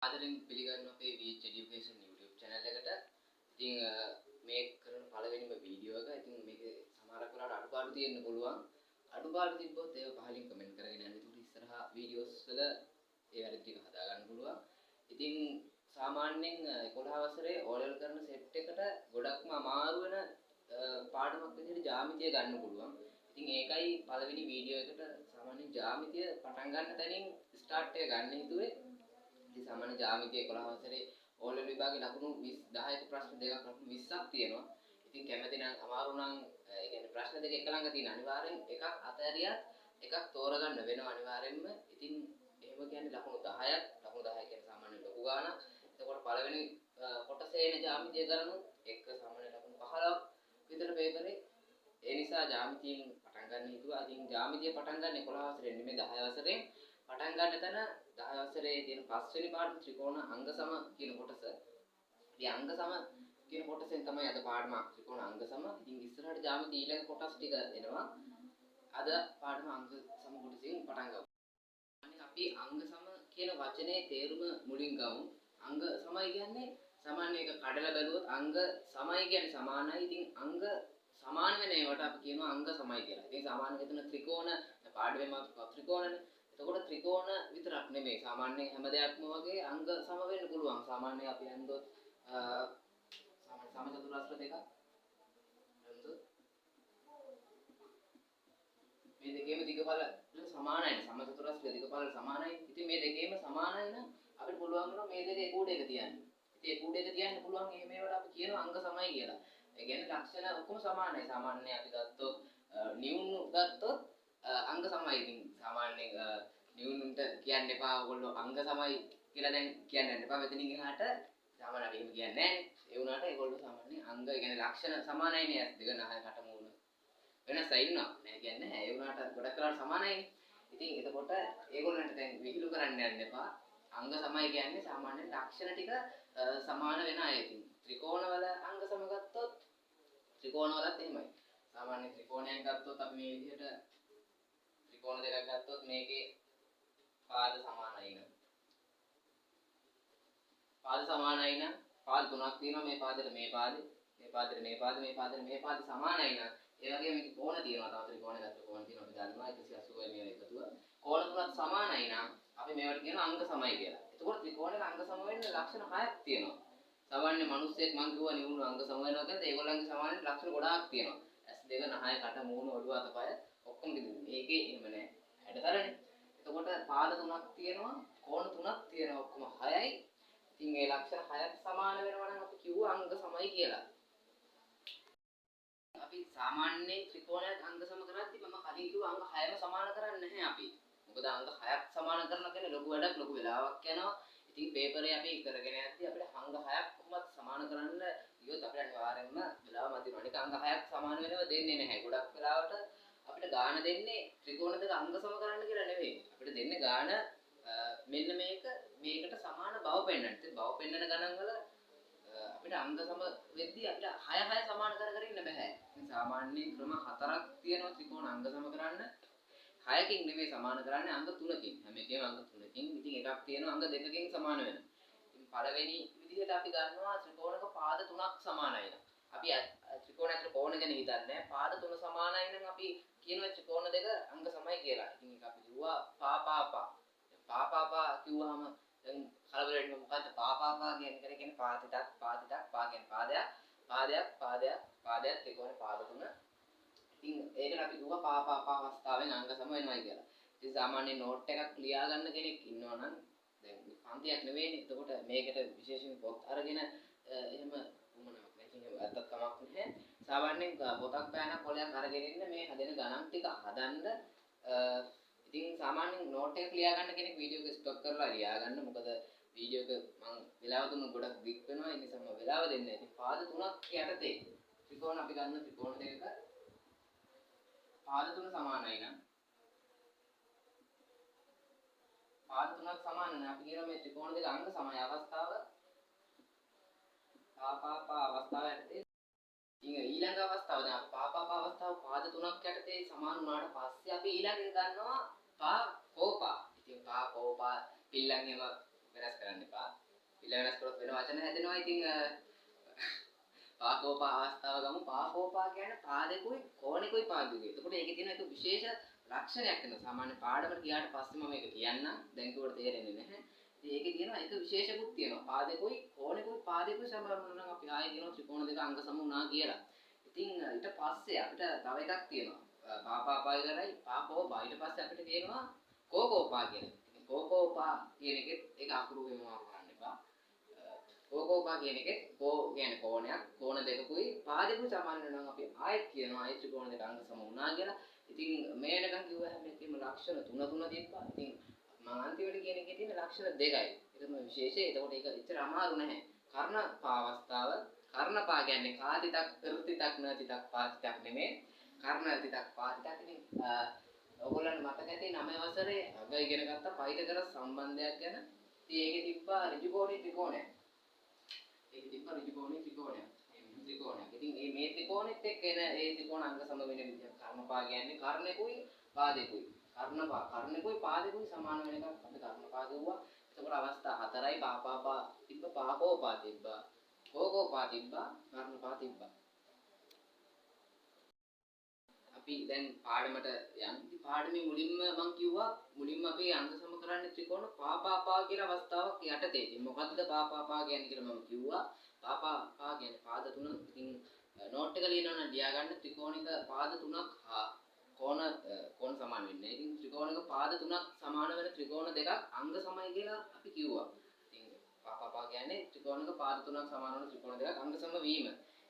ආදරෙන් පිළිගන්න අපේ VH Education YouTube channel එකට. ඉතින් මේ කරන පළවෙනිම වීඩියෝ එක. ඉතින් මේකේ සමහරක් වෙලාවට අඩුපාඩු තියෙන්න පුළුවන්. අඩුපාඩු තිබ්බොත් ඒක පහලින් කමෙන්ට් කරගෙන යන්න. ඒකට ඉස්සරහා වීඩියෝස් වල ඒ වැරදි ටික හදා ගන්න පුළුවන්. ඉතින් සාමාන්‍යයෙන් 11 වසරේ O level කරන සෙට් එකට ගොඩක්ම අමාරු වෙන පාඩමක් විදිහට ජ්‍යාමිතිය ගන්න පුළුවන්. ඉතින් ඒකයි පළවෙනි වීඩියෝ එකට සාමාන්‍යයෙන් ජ්‍යාමිතිය පටන් ගන්න තැනින් ස්ටාර්ට් එක ගන්න හිතුවේ. ඉතින් සාමාන්‍ය ජ්‍යාමිතිය 11 වසරේ O level විභාගේ ලකුණු 10ක ප්‍රශ්න දෙකක් ලකුණු 20ක් තියෙනවා. ඉතින් කැමති නම් අමාරු නම් ඒ කියන්නේ ප්‍රශ්න දෙක එක ළඟ තියෙන අනිවාර්යෙන් එකක් අතහැරියත් එකක් තෝරගන්න වෙනවා අනිවාර්යෙන්ම. ඉතින් එහෙම කියන්නේ ලකුණු 10ක් ලකුණු 10 කියන්නේ සාමාන්‍ය ලොකු ගාණක්. එතකොට පළවෙනි කොටසේ එන ජ්‍යාමිතිය කරනු එක සාමාන්‍ය ලකුණු 15ක් විතර පේපරේ. ඒ නිසා ජ්‍යාමිතියෙන් පටන් ගන්න හිතුවා. ඉතින් ජ්‍යාමිතිය පටන් ගන්න 11 වසරේ නෙමෙයි 10 වසරේ. පටන් ගන්න තැන 10 වසරේ තියෙන පස්වෙනි පාඩම ත්‍රිකෝණ අංග සම කියන කොටස. ඉතින් අංග සම කියන කොටසෙන් තමයි අද පාඩම ත්‍රිකෝණ අංග සම. ඉතින් ඉස්සරහට ජ්‍යාමිතිය ඊළඟ කොටස් ටික එනවා. අද පාඩම අංග සම කොටසින් පටන් ගමු. අනිත් අපි අංග සම කියන වචනේ තේරුම මුලින් ගමු. අංග සමයි කියන්නේ සාමාන්‍ය එක කඩලා බැලුවොත් අංග සමයි කියන්නේ සමානයි. ඉතින් අංග සමාන වෙන ඒවට අපි කියනවා අංග සමයි කියලා. ඉතින් සාමාන්‍ය හිතන ත්‍රිකෝණ පාඩමේ මාතෘක ත්‍රිකෝණනේ. එතකොට ත්‍රිකෝණ විතරක් නෙමෙයි සාමාන්‍යයෙන් හැම දෙයක්ම වගේ අංග සම වෙන්න පුළුවන්. සාමාන්‍යයෙන් අපි හන්දොත් සාමාන්‍ය සමචතුරස්‍ර දෙකක් හන්දොත් මේ දෙකේම දිගඵල සමානයි. සමචතුරස්‍ර දිගඵල සමානයි. ඉතින් මේ දෙකේම සමානයි නම් අපිට පුළුවන් වෙනවා මේ දෙක එකූඩේක තියන්න. ඉතින් එකූඩේක තියන්න පුළුවන් එහෙම ඒවට අපි කියනවා අංග සමයි කියලා. ඒ කියන්නේ ලක්ෂණ ඔක්කොම සමානයි. සාමාන්‍යයෙන් අපි ගත්තොත් නියුණු ගත්තොත් අංග සමයි. ඉතින් සාමාන්‍යයෙන් නියුණුන්ට කියන්න එපා ඔයගොල්ලෝ අංග සමයි කියලා දැන් කියන්න එපා. මෙතනින් එහාට සාමාන්‍යයෙන් අපි එහෙම කියන්නේ නැහැ. ඒ වුණාට ඒගොල්ලෝ සාමාන්‍යයෙන් අංග කියන්නේ ලක්ෂණ සමානයිනේ. ඇස් දෙක නහය කට මූණ වෙනසයි ඉන්නවා. නෑ කියන්නේ නැහැ. ඒ වුණාට ගොඩක් වෙලාවට සමානයිනේ. ඉතින් එතකොට ඒගොල්ලන්ට දැන් විහිළු කරන්න යන්න එපා. අංග සමයි කියන්නේ සාමාන්‍යයෙන් ලක්ෂණ ටික සමාන වෙන අය. ඉතින් ත්‍රිකෝණවල අංග සම ගත්තොත් ත්‍රිකෝණවලත් එහෙමයි. සාමාන්‍ය ත්‍රිකෝණයක් ගත්තොත් අපි මේ විදිහට ත්‍රිකෝණ දෙකක් ගත්තොත් මේකේ පාද සමානයි නම් පාද තුනක් තියෙනවා. මේ පාදෙට මේ පාදේ, මේ පාදෙට මේ පාදේ, මේ පාදෙට මේ පාදේ සමානයි නම් ඒ වගේම මේක කෝණ තියෙනවා. තව ත්‍රිකෝණ ගත්ත කෝණ තියෙනවා. අපි දන්නවා 180 මේ එකතුව. කෝණ තුනත් සමානයි නම් අපි මේවට කියනවා අංග සමයි කියලා. එතකොට ත්‍රිකෝණයක අංග සම වෙන්න ලක්ෂණ 6ක් තියෙනවා. සාමාන්‍ය මිනිස්සෙක් මං කිව්වා නිවුණු අංග සම වෙනවා කියලා. ඒගොල්ලන්ගේ සමාන ලක්ෂණ ගොඩාක් තියෙනවා. ඇස් දෙක නහය කට මූණ ඔළුව අතපය ඔක්කොම කිව්වේ. මේකේ එහෙම නෑ. හැඩතරනේ. එතකොට පාද තුනක් තියෙනවා, කෝණ තුනක් තියෙනවා. ඔක්කොම 6යි. ඉතින් මේ ලක්ෂණ 6ක් සමාන වෙනවා නම් අපි කිව්වා අංග සමයි කියලා. අපි සාමාන්‍යයෙන් ත්‍රිකෝණයක් අංග සම කරද්දී මම කලින් කිව්වා අංග 6ම සමාන කරන්නේ නැහැ අපි. මොකද අංග 6ක් සමාන කරනවා කියන්නේ ලොකු වැඩක්, ලොකු වෙලාවක් යනවා. ඉතින් පේපරේ අපි කරගෙන යද්දී අපිට අංග 6ක් කොහොමද සමාන කරන්න ගියොත් අපිට අනිවාර්යයෙන්ම වෙලාව මදි වෙනවා. ඒක අංග 6ක් සමාන වෙනව දෙන්නේ නැහැ. ගොඩක් වෙලාවට අපිට ගාණ දෙන්නේ ත්‍රිකෝණ දෙක අංග සම කරන්න කියලා නෙවෙයි. අපිට දෙන්නේ ගාණ මෙන්න මේකට සමාන බව පෙන්වන්න. ඉතින් බව පෙන්වන ගණන් වල අපිට අංග සම වෙද්දී අපිට 6 සමාන කර ඉන්න බෑ. ඉතින් සාමාන්‍ය ක්‍රම 4ක් තියෙනවා ත්‍රිකෝණ අංග සම කරන්න. 6කින් නෙමෙයි සමාන කරන්නේ අංග 3කින්. හැම එකේම අංග 3කින්. ඉතින් එකක් තියෙනවා අංග 2කින් සමාන වෙන. ඉතින් පළවෙනි විදිහට අපි ගන්නවා ත්‍රිකෝණක පාද 3ක් සමානයි නම්. අපි ත්‍රිකෝණයක කෝණ ගැන හිතන්නේ පාද 3 සමානයි නම් අපි කියනවා ත්‍රිකෝණ දෙක අංග සමයි කියලා. ඉතින් ඒක අපි කිව්වා පාපාපා කිව්වහම දැන් කලබල වෙන්න මොකද්ද පාපාපා කියන්නේ පාදිතක් පා කියන්නේ පාදයක් ත්‍රිකෝණ පාද 3. ඉතින් ඒකට අපි දුව පාපාපා අවස්ථාවෙන් අංග සම වෙනවා කියලා. ඉතින් සාමාන්‍ය නෝට් එකක් ලියා ගන්න කෙනෙක් ඉන්නවා නම් දැන් පන්තියක් නෙවෙයිනේ. එතකොට මේකට විශේෂයෙන් පොත් අරගෙන එහෙම උමනාවක් නැහැ. අත්තක් කමක් නැහැ. සාමාන්‍යයෙන් පොතක් පෑනක් කොලයක් අරගෙන ඉන්න මේ හදෙන ගණන් ටික හදන්න ඉතින් සාමාන්‍යයෙන් නෝට් එකක් ලියා ගන්න කෙනෙක් වීඩියෝ එක ස්ටොප් කරලා ලියා ගන්න. මොකද වීඩියෝ එක මම වෙලාව දුන්නොත් ගොඩක් දික් වෙනවා. ඒ නිසා මම වෙලාව දෙන්නේ නැහැ. ඉතින් පාද 3ක් යටතේ ත්‍රිකෝණ අපි ගන්න ත්‍රිකෝණ දෙකක පාද 3 සමානයි නම් පාද 3ක් සමාන නම් අපි කියනවා මේ ත්‍රිකෝණ දෙක අංග සමයි අවස්ථාව පාපාපා අවස්ථාව යටතේ. ඉතින් ඊළඟ අවස්ථාව දැන් අපි පාපාපා අවස්ථාව පාද 3ක් යටතේ සමාන වුණාට පස්සේ අපි ඊළඟට ගන්නවා පා කෝපා. ඉතින් පා කෝපා පිල්ලන් එහෙම වෙනස් කරන්න එපා. පිළ වෙනස් කරොත් වෙන වචන හැදෙනවා. ඉතින් පාකෝපා අවස්ථාව ගමු. පාකෝපා කියන්නේ පාදෙකුයි කෝණෙකුයි පාදුවේ. එතකොට ඒකේ තියෙන එක විශේෂ ලක්ෂණයක් වෙනවා. සාමාන්‍ය පාඩමට ගියාට පස්සේ මම මේක කියන්නම්. දැන් කිව්වට තේරෙන්නේ නැහැ. ඉතින් ඒකේ තියෙනවා එක විශේෂකුත් තියෙනවා. පාදෙකුයි කෝණෙකුයි පාදෙකුයි සමහර වුණා නම් අපි ආයෙ කියනවා ත්‍රිකෝණ දෙක අංග සම වුණා කියලා. ඉතින් ඊට පස්සේ අපිට තව එකක් තියෙනවා. පාපාපා කරයි පාකෝපා. ඊට පස්සේ අපිට කියනවා කෝකෝපා කියන එක. ඉතින් කෝකෝපා කියන එකෙත් ඒක අකුරු වෙනවා කරන්න එපා. කෝකෝපා කියන එකෙත් කෝ කියන්නේ කෝණයක්. කෝණ දෙකකුයි පාදෙකුයි සමාන වෙනවා. අපි ආයෙත් කියනවා ආයෙත් ත්‍රිකෝණ දෙක අංග සම වුණා කියලා. ඉතින් මේ වෙනකන් කිව්ව හැම එකෙම ලක්ෂණ තුන තිබ්බා. ඉතින් මම අන්තිමට කියන එකේ තියෙන ලක්ෂණ දෙකයි. ඒක තමයි විශේෂය. එතකොට ඒක එච්චර අමාරු නැහැ. කර්ණ පාවස්ථාව කර්ණපා කියන්නේ කාතිතක් ඍතිතක් නතිතක් පාතිතක් නෙමෙයි. කර්ණ ඍතිතක් පාතිතක්. ඉතින් ඔයගොල්ලන්ට මතක ඇති 9 වසරේ අග ඉගෙන ගත්ත පයිතකර සම්බන්ධයක් ගැන. ඉතින් ඒකේ තිබ්බා ඍජුකෝණී ත්‍රිකෝණයක්. ඒකේ තිබ්බා ඍජුකෝණී ත්‍රිකෝණයක්. මේ ත්‍රිකෝණයක්. ඉතින් මේ ත්‍රිකෝණෙත් එක්ක එන ඒ ත්‍රිකෝණ අංග සම වෙන විදිහ කර්ණපා කියන්නේ කර්ණෙකුයි පාදෙකුයි. කර්ණෙකුයි පාදෙකුයි සමාන වෙන එකක් අපි කර්ණපා කිව්වා. එතකොට අවස්ථා 4යි පාපාපා තිබ්බ පාකෝපා තිබ්බා. කෝකෝපා තිබ්බා කර්ණපා තිබ්බා. අපි දැන් පාඩමට යන්න. පාඩමේ මුලින්ම මම කිව්වා මුලින්ම අපි අංග සම කරන්නේ ත්‍රිකෝණ පාපාපා කියන අවස්ථාවක් යටතේ. ඉතින් මොකද්ද පාපාපා කියන්නේ කියලා මම කිව්වා. පාපාපා කියන්නේ පාද තුන. ඉතින් නෝට් එක ලියනවා නම් ලියා ගන්න ත්‍රිකෝණික පාද තුනක් හා කෝණ සමාන වෙන්නේ. ඉතින් ත්‍රිකෝණික පාද තුනක් සමාන වෙන ත්‍රිකෝණ දෙකක් අංග සමයි කියලා අපි කිව්වා. ඉතින් පාපාපා කියන්නේ ත්‍රිකෝණික පාද තුනක් සමාන වෙන ත්‍රිකෝණ දෙකක් අංග සම වීම.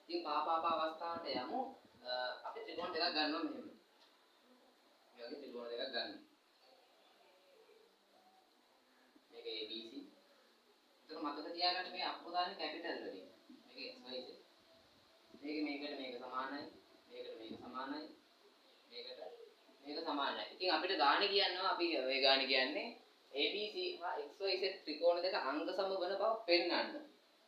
ඉතින් පාපාපා අවස්ථාවට යමු. අපි ත්‍රිකෝණ දෙකක් ගන්නවා මෙහෙම. මේ වගේ ත්‍රිකෝණ දෙකක් ගන්න. මේක ABC. ඒක මතක තියාගන්න මේ අපෝදාන කැපිටල් වලින්. මේක XY Z. මේකට මේක සමානයි. මේකට මේක සමානයි. මේක සමානයි. ඉතින් අපිට ගාණ කියනවා අපි ඔය ගාණ කියන්නේ ABC හා XYZ ත්‍රිකෝණ දෙක අංග සම වන බව පෙන්වන්න.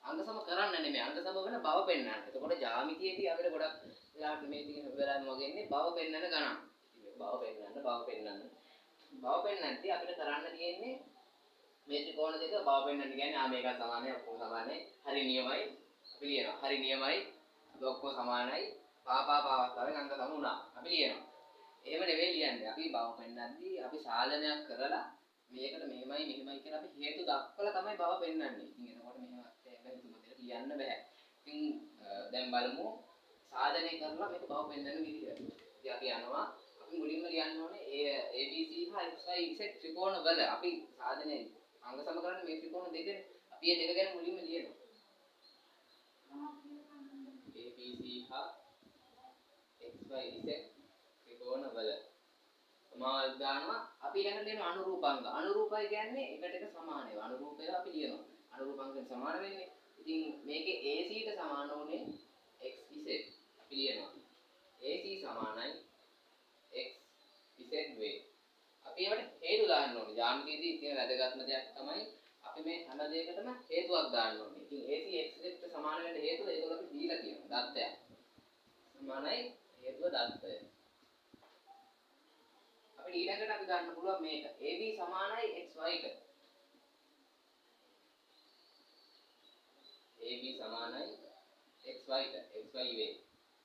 අංග සම කරන්න නෙමෙයි අංග සම වන බව පෙන්වන්න. එතකොට ජ්‍යාමිතියේදී අපිට ගොඩක් වෙලාවට මේ තියෙන වෙලාවෙම වගේ ඉන්නේ බව පෙන්වන්න ගණන්. බව පෙන්වන්නදී අපිට කරන්න තියෙන්නේ මේ ත්‍රිකෝණ දෙක බව පෙන්වන්න කියන්නේ මේක සමානයි ඔක්කොම සමානයි. හරි නියමයි. අපි ලියනවා. හරි නියමයි. ඔක්කොම සමානයි. පාපාපාවස්ථාවෙන් අංග සම වුණා. අපි ලියනවා. එහෙම නෙවෙයි ලියන්නේ. අපි බව පෙන්වන්නදී අපි සාධනයක් කරලා මේකට මෙහෙමයි කියලා අපි හේතු දක්වලා තමයි බව පෙන්වන්නේ. ඉතින් එතකොට මෙහෙම හේතුමතට ලියන්න බෑ. ඉතින් දැන් බලමු සාධනය කරලා මේක බව පෙන්වන්න විදිය. ඉතින් අපි යනවා අපි මුලින්ම ලියන්න ඕනේ ABC හා XYZ ත්‍රිකෝණ වල අපි සාධනය අංග සම කරන්නේ මේ ත්‍රිකෝණ දෙකනේ. අපි මේ දෙක ගැන මුලින්ම ලියනවා. ABC හා XYZ ත්‍රිකෝණ වල සමාන ගන්නවා. අපි ඊළඟට ලියන අනුරූපාංග. අනුරූපයි කියන්නේ එකට එක සමාන ඒවා. අනුරූපය අපි ලියනවා. අනුරූපාංගයෙන් සමාන වෙන්නේ. ඉතින් මේකේ AC ට සමාන උනේ XZ. අපි ලියනවා. AC සමානයි XZ වේ. අපි ඒවට හේතු දාන්න ඕනේ. ජ්‍යාමිතියේදී තියෙන වැදගත්ම දෙයක් තමයි අපි මේ හැම දෙයකටම හේතුවක් දාන්න ඕනේ. ඉතින් AC XZ ට සමාන වෙන්න හේතුව ඒක අපි දීලා තියෙනවා. දත්තයක්. සමානයි හේතුව දත්තය. අපිට ඊළඟට අපි ගන්න පුළුවන් මේක. AB සමානයි XY ට. AB සමානයි XY ට. XY වේ.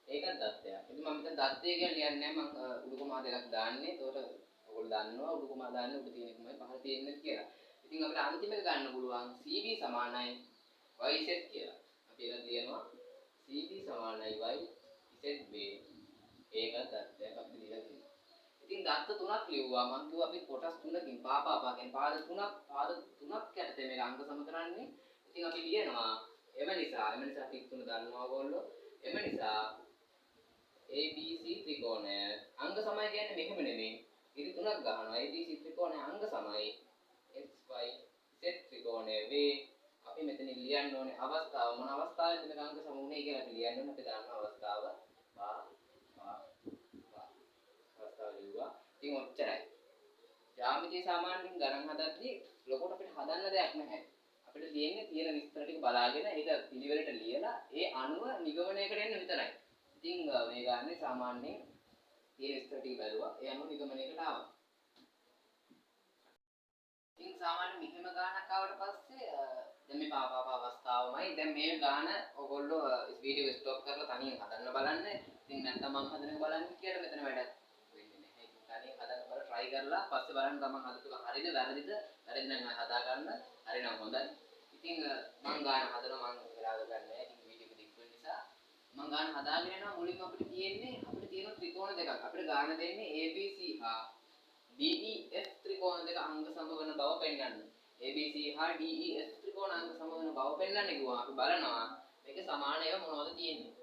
ඒකත් දත්තයක්. ඉතින් මම මෙතන දත්තය කියලා ලියන්නේ නැහැ. මම උඩුකමා දෙකක් දාන්නේ. ඒකට ඔයගොල්ලෝ දන්නවා උඩුකමා දාන්නේ උඩ තියෙන එකමයි පහළ තියෙන්නේ කියලා. ඉතින් අපිට අන්තිමට ගන්න පුළුවන් CB සමානයි YZ කියලා. අපි ඒක ලියනවා CB සමානයි YZ වේ. ඒකත් දත්තයක් අපි ලියලා තියෙනවා. ඉතින් දත්ත තුනක් ලිව්වා. මම කිව්වා අපි කොටස් තුනකින් පාපාපා කියන්නේ පාද තුනක් යටතේ මේක අංග සම කරන්නේ. ඉතින් අපි ලියනවා එම නිසා ටික තුන දන්නවා ඔයගොල්ලෝ. එම නිසා ABC ත්‍රිකෝණය අංග සමය කියන්නේ මෙහෙම නෙමෙයි. ඉරි තුනක් ගන්නවා. ABC ත්‍රිකෝණය අංග සමයි XYZ ත්‍රිකෝණය වේ. අපි මෙතන ලියන්න ඕනේ අවස්ථාව මොන අවස්ථාවේද මේක අංග සම වුනේ කියලා අපි ලියන්න ඕනේ. අපි දන්නවා අවස්ථාව අවස්ථාව ලිව්වා. ඉතින් ඔච්චරයි. ජ්‍යාමිතිය සාමාන්‍යයෙන් ගණන් හදද්දී ලොකුට අපිට හදන්න දෙයක් නැහැ. අපිට තියෙන්නේ තියෙන විස්තර ටික බලාගෙන ඒක පිළිවෙලට ලියලා ඒ අනුව නිගමනයකට එන්න විතරයි. ඉතින් මේ ගන්නේ සාමාන්‍යයෙන් තියෙන විස්තර ටික බැලුවා. ඒ අනුව නිගමනයකට ආවා. ඉතින් සාමාන්‍ය මෙහෙම ගානක් ආවට පස්සේ දැන් මේ පාප අවස්ථාවමයි දැන් මේ ගාන ඔයගොල්ලෝ වීඩියෝ ස්ටොප් කරලා තනියෙන් හදන්න බලන්න. ඉතින් නැත්නම් මම හදන එක බලන්න කියලා මෙතන වැඩක් වෙන්නේ නැහැ. ඉතින් තනියෙන් හදන්න බලලා try කරලා පස්සේ බලන්න තමන් හදපු එක හරිද වැරදිද? වැරදි නම් හදා ගන්න. හරි නම් හොඳයි. ඉතින් මම ගාන හදනවා මම වෙලාව ගන්න නැහැ. ඉතින් වීඩියෝ එක දික් වෙන නිසා මම ගාන හදාගෙන යනවා. මුලින්ම අපිට තියෙන ත්‍රිකෝණ දෙකක්. අපිට ගාන දෙන්නේ ABC හා DEF ත්‍රිකෝණ දෙක අංග සමවන බව පෙන්වන්න. ABC හා DEF ත්‍රිකෝණ අංග සමවන බව පෙන්වන්න කිව්වා. අපි බලනවා මේක සමාන ඒවා මොනවද තියෙන්නේ.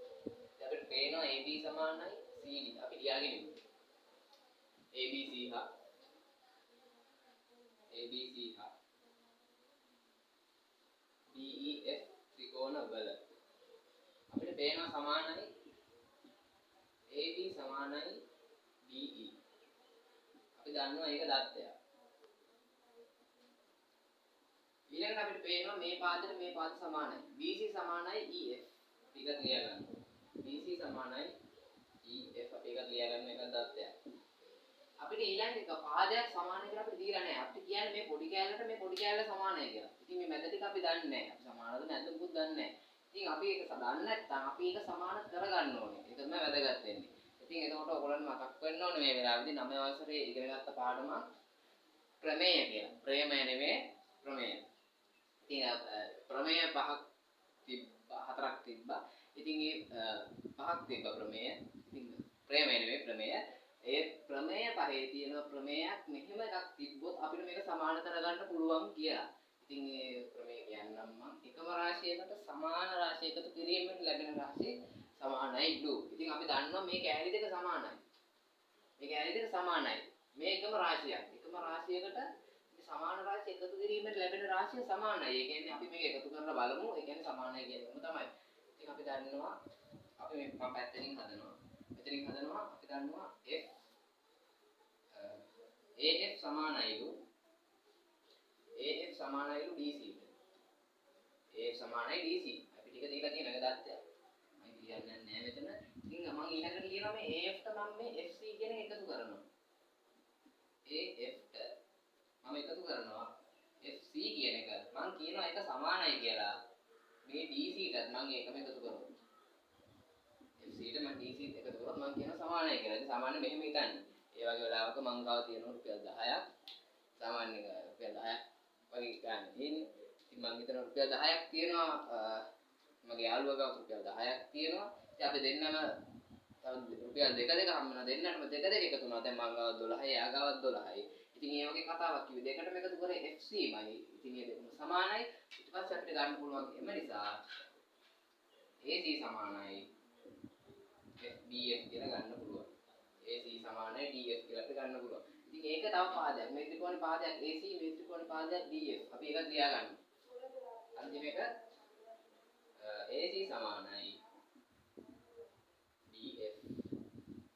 දැන් අපිට පේනවා AB සමානයි CD. අපි ලියාගෙන ඉමු. ABC හා DEF ත්‍රිකෝණ වල අපිට පේනවා සමානයි AB සමානයි DE. අපි දන්නවා ඒක දත්තයක්. ඊළඟට අපිට පේනවා මේ පාදයට මේ පාද සමානයි. BC සමානයි EF. අපි ඒක ලියා ගන්නවා. BC සමානයි EF. අපි ඒක ලියා ගන්න එක දත්තයක්. අපිට ඊළඟ එක පාදයක් සමාන කියලා අපිට දීලා නැහැ. අපිට කියන්නේ මේ පොඩි කැලලට මේ පොඩි කැලල සමානයි කියලා. ඉතින් මේ මැද ටික අපි දන්නේ නැහැ. අපි සමානද නැද්ද මොකුත් දන්නේ නැහැ. ඉතින් අපි ඒක දන්නේ නැත්නම් අපි ඒක සමාන කරගන්න ඕනේ. ඒක තමයි වැදගත් වෙන්නේ. ඉතින් එතකොට ඔයගොල්ලන්ට මතක් වෙන්න ඕනේ මේ වෙලාවේදී 9 වසරේ ඉගෙන ගත්ත පාඩම ප්‍රමේය කියලා. ප්‍රේමය නෙමෙයි ප්‍රමේය. ඉතින් ප්‍රමේය හතරක් තිබ්බා. ඉතින් ඒ පහක් තිබ්බා ප්‍රමේය. ඉතින් ප්‍රේමය නෙමෙයි ප්‍රමේය. ඒ ප්‍රමේය පහේ තියෙන ප්‍රමේයක් මෙහෙම එකක් තිබ්බොත් අපිට මේක සමාන කරගන්න පුළුවන් කියලා. ඉතින් ඒ ප්‍රමේය කියන්නම් මම එකම රාශියකට සමාන රාශි එකතු කිරීමෙන් ලැබෙන රාශිය සමානයිලු. ඉතින් අපි දන්නවා මේ කැලි දෙක සමානයි. මේ කැලි දෙක සමානයි. මේ එකම රාශියක්. එකම රාශියකට මේ සමාන රාශි එකතු කිරීමෙන් ලැබෙන රාශිය සමානයි. ඒ කියන්නේ අපි මේක එකතු කරලා බලමු. ඒ කියන්නේ සමානයි කියනකම තමයි. ඉතින් අපි දන්නවා අපි මේ මම පැත්තකින් හදනවා. මෙතනින් හදනවා අපි දන්නවා F AF සමානයිලු DC ට. AF සමානයි DC. අපි ටික දීලා තියෙන එක දත්තයක්. මම කියන්නේ නැහැ මෙතන. ඉතින් මම ඊළඟට කියනවා මේ AF ට මම මේ FC කියන එක එකතු කරනවා. AF ට මම එකතු කරනවා FC කියන එක. මම කියනවා ඒක සමානයි කියලා. මේ DC ටත් මම ඒකම එකතු කරනවා. FC ට මම DC එකතු කරොත් මම කියනවා සමානයි කියලා. ඉතින් සාමාන්‍ය මෙහෙම හිතන්නේ. ඒ වගේ වෙලාවක මං ගාව තියෙන රුපියල් 10ක් සාමාන්‍ය රුපියල් 10ක් වගේ ගන්න තියෙන්නේ. ඉතින් මං හිතන රුපියල් 10ක් තියෙනවා මගේ යාළුවා ගාව රුපියල් 10ක් තියෙනවා. ඉතින් අපි දෙන්නම තව රුපියල් දෙක හම්බ වෙනවා. දෙන්නටම දෙක එකතු වුණා. දැන් මං ගාව 12යි යා ගාවත් 12යි. ඉතින් මේ වගේ කතාවක් කිව්වේ දෙකටම එකතු කරේ FC මයි. ඉතින් මේ දෙකම සමානයි. ඊට පස්සේ අපිට ගන්න පුළුවන් එම නිසා AC සමානයි FBF කියලා ගන්න පුළුවන්. AC සමානයි DF කියලා අපිට ගන්න පුළුවන්. ඉතින් ඒක තව පාදයක්. මේ ත්‍රිකෝණ පාදයක් AC මේ ත්‍රිකෝණ පාදයක් DF. අපි ඒක ලියා ගන්න. අන්තිම එක AC සමානයි DF.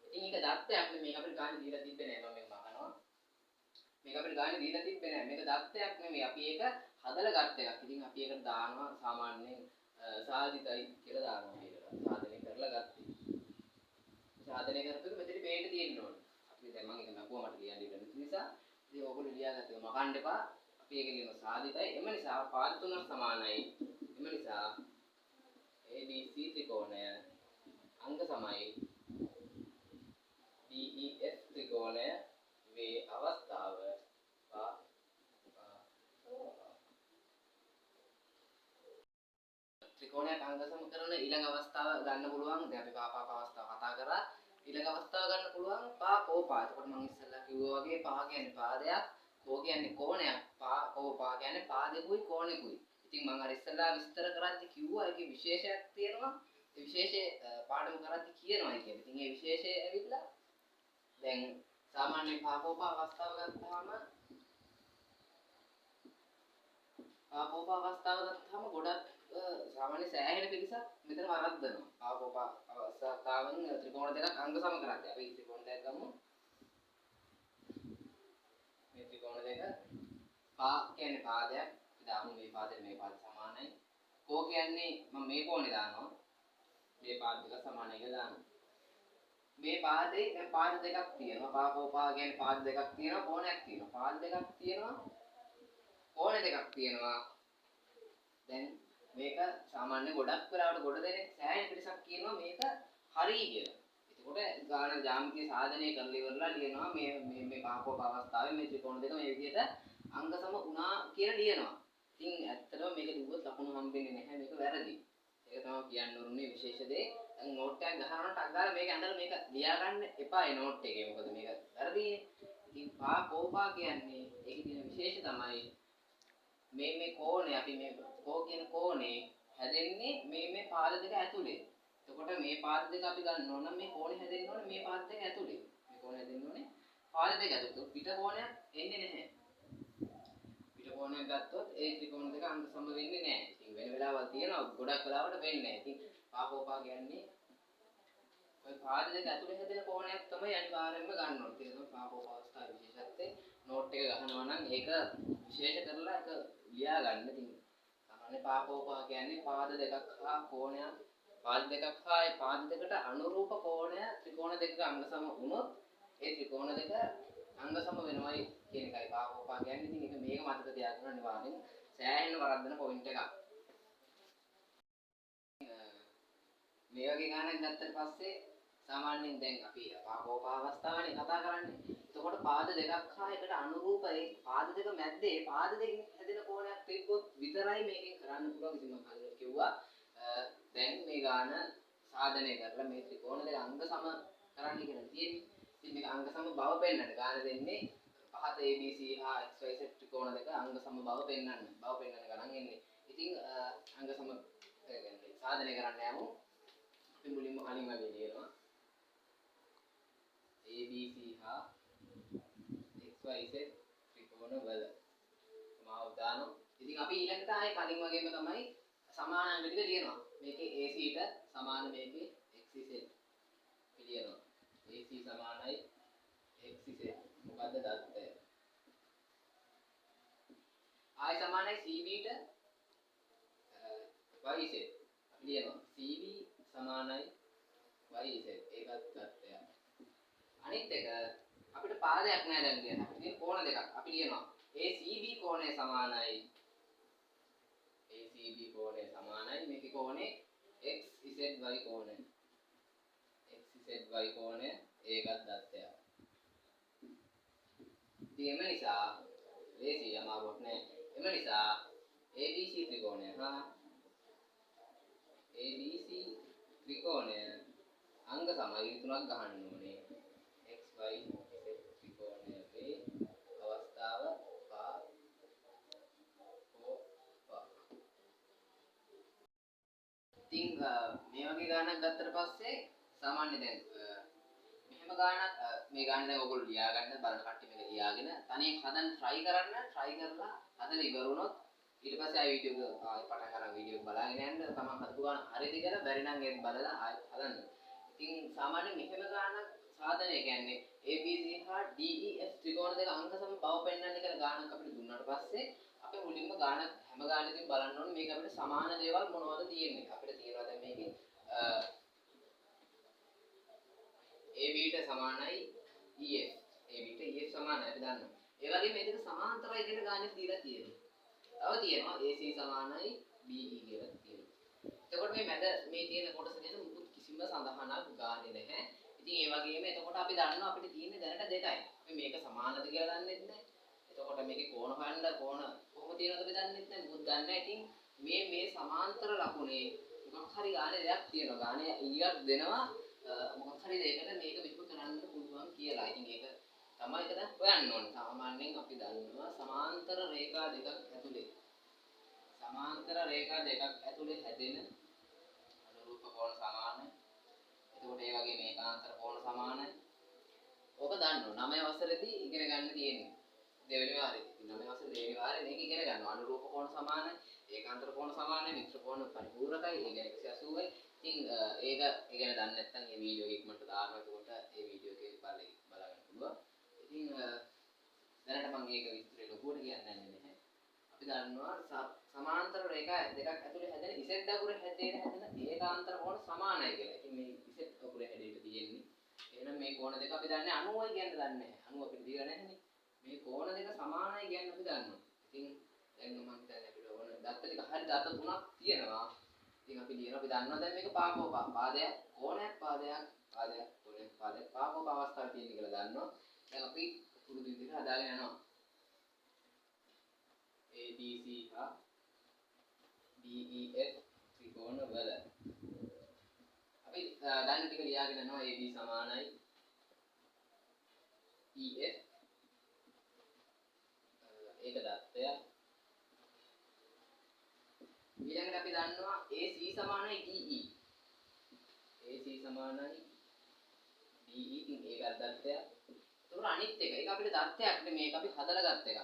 ඉතින් ඒක දත්තයක් නෙමෙයි. මේක අපිට ගන්න දීලා තිබ්බේ නෑ. මම මේක අහනවා. මේක අපිට ගන්න දීලා තිබ්බේ නෑ. මේක දත්තයක් නෙමෙයි. අපි ඒක හදලා ගත්ත එකක්. ඉතින් අපි ඒකට දානවා සාමාන්‍යයෙන් සාධිතයි කියලා දානවා මේකට. සාධනය කරලා ගත්තේ. සාධනය කරපෙක මෙතන පේන්න තියෙන්න ඕනේ. අපි දැන් මම ඒක මකුවා මට ලියන්න ඉන්න නිසා ඉතින් ඕගොල්ලෝ ලියාගත්තේ මකන්න එපා. අපි ඒක ලියන සාධිතයි. එම නිසා පාද තුනක් සමානයි. එම නිසා ABC ත්‍රිකෝණය අංග සමයි DEF ත්‍රිකෝණය වේ අවස්ථාව ත්‍රිකෝණයක් අංග සම කරන ඊළඟ අවස්ථාව ගන්න පුළුවන්. දැන් අපි පාප අවස්ථාව කතා කරා. ඊළඟ අවස්ථාව ගන්න පුළුවන් පාපෝපා. එතකොට මම ඉස්සෙල්ලා කිව්වා වගේ පහ කියන්නේ පාදයක්, කෝ කියන්නේ කෝණයක්, පාපෝපා කියන්නේ පාදෙකුයි කෝණෙකුයි. ඉතින් මම අර ඉස්සෙල්ලා විස්තර කරද්දි කිව්වා ඒකේ විශේෂයක් තියෙනවා. ඒ විශේෂයේ පාඩම කරද්දි කියනවා කියන්නේ. ඉතින් ඒ විශේෂය ඇවිල්ලා දැන් සාමාන්‍ය පාපෝපා අවස්ථාව ගත්තාම ගොඩක් සාමාන්‍ය සෑහෙන පිරිසක් මෙතන වරද්දනවා. පාපෝපා අවස්ථාවෙන් ත්‍රිකෝණ දෙකක් අංග සම කරද්දී අපි ත්‍රිකෝණ දෙකක් ගමු. මේ ත්‍රිකෝණ දෙක පා කියන්නේ පාදයක්. අපි දාමු මේ පාදෙට මේ පාද සමානයි. කෝ කියන්නේ මම මේ කෝණේ දානවා. මේ පාද දෙක සමානයි කියලා දානවා. මේ පාදේ දැන් පාද දෙකක් තියෙනවා. පාපෝපා කියන්නේ පාද දෙකක් තියෙනවා, කෝණයක් තියෙනවා. පාද දෙකක් තියෙනවා. කෝණ දෙකක් තියෙනවා. දැන් මේක සාමාන්‍ය ගොඩක් වෙලාවට ගොඩ දෙනෙක් සෑහෙන පිටසක් කියනවා මේක හරි කියලා. එතකොට ගාන ජ්‍යාමිතිය සාධනය කරලා ඉවරලා ලියනවා මේ පාපෝප අවස්ථාවේ මේ ත්‍රිකෝණ දෙක මේ විදිහට අංග සම වුණා කියලා ලියනවා. ඉතින් ඇත්තටම මේක ලිව්වොත් ලකුණු හම්බෙන්නේ නැහැ මේක වැරදි. ඒක තමයි කියන්න ඕනේ විශේෂ දේ. දැන් නෝට් එකක් ගහනකොට ටක් ගාලා මේක ඇඳලා මේක ලියා ගන්න එපා ඒ නෝට් එකේ. මොකද මේක වැරදිනේ. ඉතින් පාපෝපා කියන්නේ ඒකේ තියෙන විශේෂ තමයි මේ කෝණය අපි මේ කෝ කියන කෝණේ හැදෙන්නේ මේ පාද දෙක ඇතුලේ. එතකොට මේ පාද දෙක අපි ගන්න ඕන නම් මේ කෝණය හැදෙන්න ඕනේ මේ පාද දෙක ඇතුලේ. මේ කෝණය හැදෙන්න ඕනේ පාද දෙක ඇතුලේ. පිට කෝණයක් එන්නේ නැහැ. පිට කෝණයක් ගත්තොත් ඒ ත්‍රිකෝණ දෙක අංග සම වෙන්නේ නැහැ. ඉතින් වෙන වෙලාවල් තියෙනවා ගොඩක් වෙලාවට වෙන්නේ නැහැ. ඉතින් පාපෝපා කියන්නේ ඔය පාද දෙක ඇතුලේ හැදෙන කෝණයක් තමයි අනිවාර්යයෙන්ම ගන්න ඕනේ. ඒක තමයි පාපෝපා අවස්ථාවේ විශේෂත්වය. නෝට් එක ගහනවා නම් ඒක විශේෂ කරලා ඒක ලියා ගන්න. ඉතින් සාමාන්‍ය පාපෝපා කියන්නේ පාද දෙකක් හා කෝණයක් පාද දෙකක් හා ඒ පාද දෙකට අනුරූප කෝණය ත්‍රිකෝණ දෙකක අංග සම වුණොත් ඒ ත්‍රිකෝණ දෙක අංග සම වෙනවයි කියන එකයි පාපෝපා කියන්නේ. ඉතින් ඒක මේක මතක තියාගන්න අනිවාර්යෙන් සෑහෙන වරද්දන පොයින්ට් එකක්. මේ වගේ ගානක් ගත්තට පස්සේ සාමාන්‍යයෙන් දැන් අපි පාපෝපා අවස්ථාවනේ කතා කරන්නේ. එතකොට පාද දෙකක් හා එකට අනුරූප ඒ පාද දෙක මැද්දේ පාද දෙකකින් හැදෙන කෝණයක් තිබ්බොත් විතරයි මේකෙන් කරන්න පුළුවන්. ඉතින් මම කලින් කිව්වා දැන් මේ ගාන සාධනය කරලා මේ ත්‍රිකෝණ දෙක අංග සම කරන්න කියලා තියෙන්නේ. ඉතින් මේක අංග සම බව පෙන්වන්න ගාන දෙන්නේ පහත ABC හා XYZ ත්‍රිකෝණ දෙක අංග සම බව පෙන්වන්න ගණන් එන්නේ. ඉතින් අංග සම කියන්නේ සාධනය කරන්න යමු. අපි මුලින්ම කලින් වගේ ලියනවා ABC හා XYZ ත්‍රිකෝණ වල මාව දානවා. ඉතින් අපි ඊළඟට ආයේ කලින් වගේම තමයි සමානාංග ටික ලියනවා. මේකේ AC ට සමාන මේකේ XZ ලියනවා. AC සමානයි XZ. මොකද්ද දත්තය? ආයි සමානයි CB ට YZ. අපි ලියනවා CB සමානයි YZ. ඒකත් දත්තය. අනිත් එක අපිට පාදයක් නෑ දැන් ලියන්න. අපිට තියෙන කෝණ දෙකක්. අපි ලියනවා ACB කෝණය සමානයි ACB කෝණය සමානයි මේකේ කෝණේ XZY කෝණය. XZY කෝණය ඒකත් දත්තයක්. ඉතින් එම නිසා ලේසි අමාරුවක් නෑ. එම නිසා ABC ත්‍රිකෝණය හා ABC ත්‍රිකෝණය අංග සමගි තුනක් ගහන්න ඕනේ. XY ත්‍රිකෝණයේ අවස්ථාව පා ඉතින් මේ වගේ ගානක් ගත්තට පස්සේ සාමාන්‍ය දැන් මෙහෙම ගානක් මේ ගාන දැන් ඔයගොල්ලෝ ලියා ගන්න බලන කට්ටිය මේක ලියාගෙන තනියෙන් හදන්න try කරලා හදලා ඉවර වුණොත් ඊට පස්සේ ආයෙ වීඩියෝ එක ආයෙ පටන් ගන්න වීඩියෝ එක බලාගෙන යන්න තමන් හදපු ගාන හරියද කියලා බැරි නම් ඒක බලලා ආයෙ හදන්න. ඉතින් සාමාන්‍ය මෙහෙම ගානක් සාධනය කියන්නේ ABC හා DEF ත්‍රිකෝණ දෙක අංග සම බව පෙන්වන්න කියලා ගානක් අපිට දුන්නාට පස්සේ අපි මුලින්ම ගානක් හැම ගානකින් බලන්න ඕනේ මේක අපිට සමාන දේවල් මොනවද තියෙන්නේ. අපිට තියෙනවා දැන් මේකේ AB ට සමානයි EF. AB ට EF සමානයි අපි දන්නවා. ඒ වගේම මේ දෙක සමාන්තරයි කියන ගානෙත් දීලා තියෙනවා. තව තියෙනවා AC සමානයි BE කියලා තියෙනවා. එතකොට මේ මැද මේ තියෙන කොටස ගැන මුකුත් කිසිම සඳහනක් ගානේ නැහැ. ඉතින් ඒ වගේම එතකොට අපි දන්නවා අපිට තියෙන්නේ දැනට දෙකයි. අපි මේක සමානද කියලා දන්නෙත් නැහැ. එතකොට මේකේ කෝණ හොයන්න කෝණ කොහොමද තියෙනවද අපි දන්නෙත් නැහැ. මුකුත් දන්නේ නැහැ. ඉතින් මේ සමාන්තර ලකුණේ මොකක් හරි ගානේ දෙයක් තියෙනවා. ගානේ ඊයක් දෙනවා මොකක් හරි දෙයකට මේක විහිළු කරන්න පුළුවන් කියලා. ඉතින් ඒක තමයි ඒක දැන් හොයන්න ඕනේ. සාමාන්‍යයෙන් අපි දන්නවා සමාන්තර රේඛා දෙකක් ඇතුලේ හැදෙන අනුරූප කෝණ සමානයි. එතකොට ඒ වගේ මේකාන්තර කෝණ සමානයි. ඕක දන්නවා. 9 වසරේදී ඉගෙන ගන්න තියෙන්නේ. දෙවෙනි වාරේ. 9 වසරේ දෙවෙනි වාරේ මේක ඉගෙන ගන්නවා. අනුරූප කෝණ සමානයි, ඒකාන්තර කෝණ සමානයි, මිශ්‍ර කෝණ පරිපූර්ණකයි. ඒ කියන්නේ 180යි. ඉතින් ඒක ඉගෙන ගන්න නැත්නම් මේ වීඩියෝ එක ඉක්මනට දානවා. එතකොට මේ වීඩියෝ එකේ බලන්න පුළුවන්. ඉතින් දැනට මම මේක විස්තරේ ලොකුවට කියන්නේ නැහැ. අපි දන්නවා සමාන්තර රේඛා දෙකක් ඇතුලේ හැදෙන ඉසෙට් අකුරේ හැදෙන ඒකාන්තර කෝණ සමානයි කියලා. ඉතින් මේ ඉසෙට් අකුරේ හැදෙන්න තියෙන්නේ. එහෙනම් මේ කෝණ දෙක අපි දන්නේ 90යි කියන්න දන්නේ නැහැ. 90 අපිට දීලා නැහැනේ. මේ කෝණ දෙක සමානයි කියන්න අපි දන්නවා. ඉතින් දැන් මම හිතන්නේ අපිට ඕන දත්ත ටික හරි දත්ත තුනක් තියෙනවා. ඉතින් අපි ලියනවා අපි දන්නවා දැන් මේක පාකෝපා පාදයක් කෝණයක් පාදයක් කෝණයක් පාදයක් පාකෝපා අවස්ථාවේ තියෙන කියලා දන්නවා. දැන් අපි පුරුදු විදිහට හදාගෙන යනවා. ABC හා DEF ත්‍රිකෝණ වල අපි දන්න ටික ලියාගෙන යනවා. AB සමානයි EF ඒක දත්තය. ඊළඟට අපි දන්නවා AC සමානයි DE. AC සමානයි DE ඉතින් ඒකත් දත්තය. ඒතකොට අනිත් එක ඒක අපිට දත්තයක් නෙමෙයි මේක අපි හදලා ගත්ත එකක්.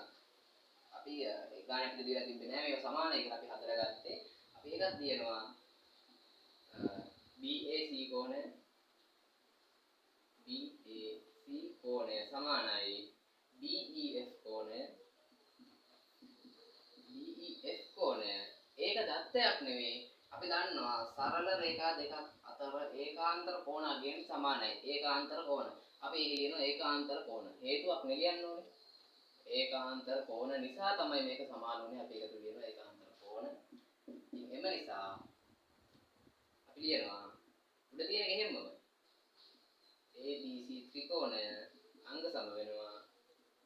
අපි ඒ ගාන අපිට දීලා තිබ්බේ නෑ මේක සමානයි කියලා අපි හදලා ගත්තේ. අපි ඒකත් දිනනවා BAC කෝණය සමානයි BEF කෝණය ඒක දත්තයක් නෙමෙයි. අපි දන්නවා සරල රේඛා දෙකක් අතර ඒකාන්තර කෝණයෙන් සමානයි. ඒකාන්තර කෝණ. අපි ඒක ලියනවා ඒකාන්තර කෝණ. හේතුවක් නෙලියන්න ඕනේ. ඒකාන්තර කෝණ නිසා තමයි මේක සමාන වුනේ. අපි ඒකට ලියනවා ඒකාන්තර කෝණ. ඉතින් එම නිසා අපි ලියනවා උඩ තියෙන එහෙමම ABC ත්‍රිකෝණය අංග සම වෙනවා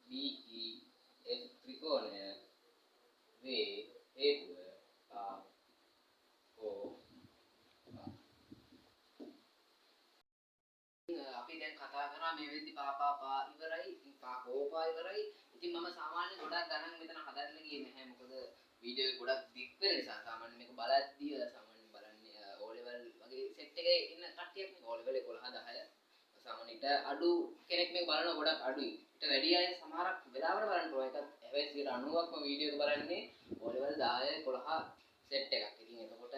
BEF ත්‍රිකෝණය වේ හේතුව අපි දැන් කතා කරා මේ වෙද්දි පාපා ඉවරයි ඉතින් පාකෝපා ඉවරයි. ඉතින් මම සාමාන්‍යයෙන් ගොඩක් ගණන් මෙතන හදන්න ගියේ නැහැ. මොකද වීඩියෝ එක ගොඩක් දික් වෙන නිසා. සාමාන්‍යයෙන් මේක බලද්දී සාමාන්‍යයෙන් බලන්නේ O level වගේ සෙට් එකේ ඉන්න කට්ටියක් නේ O level 11 10. සාමාන්‍යයට අඩු කෙනෙක් මේක බලනවා ගොඩක් අඩුයි. ඊට වැඩි අය සමහරක් වෙලාවට බලන්න පුළුවන්. ඒකත් හැබැයි 90%ක්ම වීඩියෝ එක බලන්නේ O level 10 11 සෙට් එකක්. ඉතින් එතකොට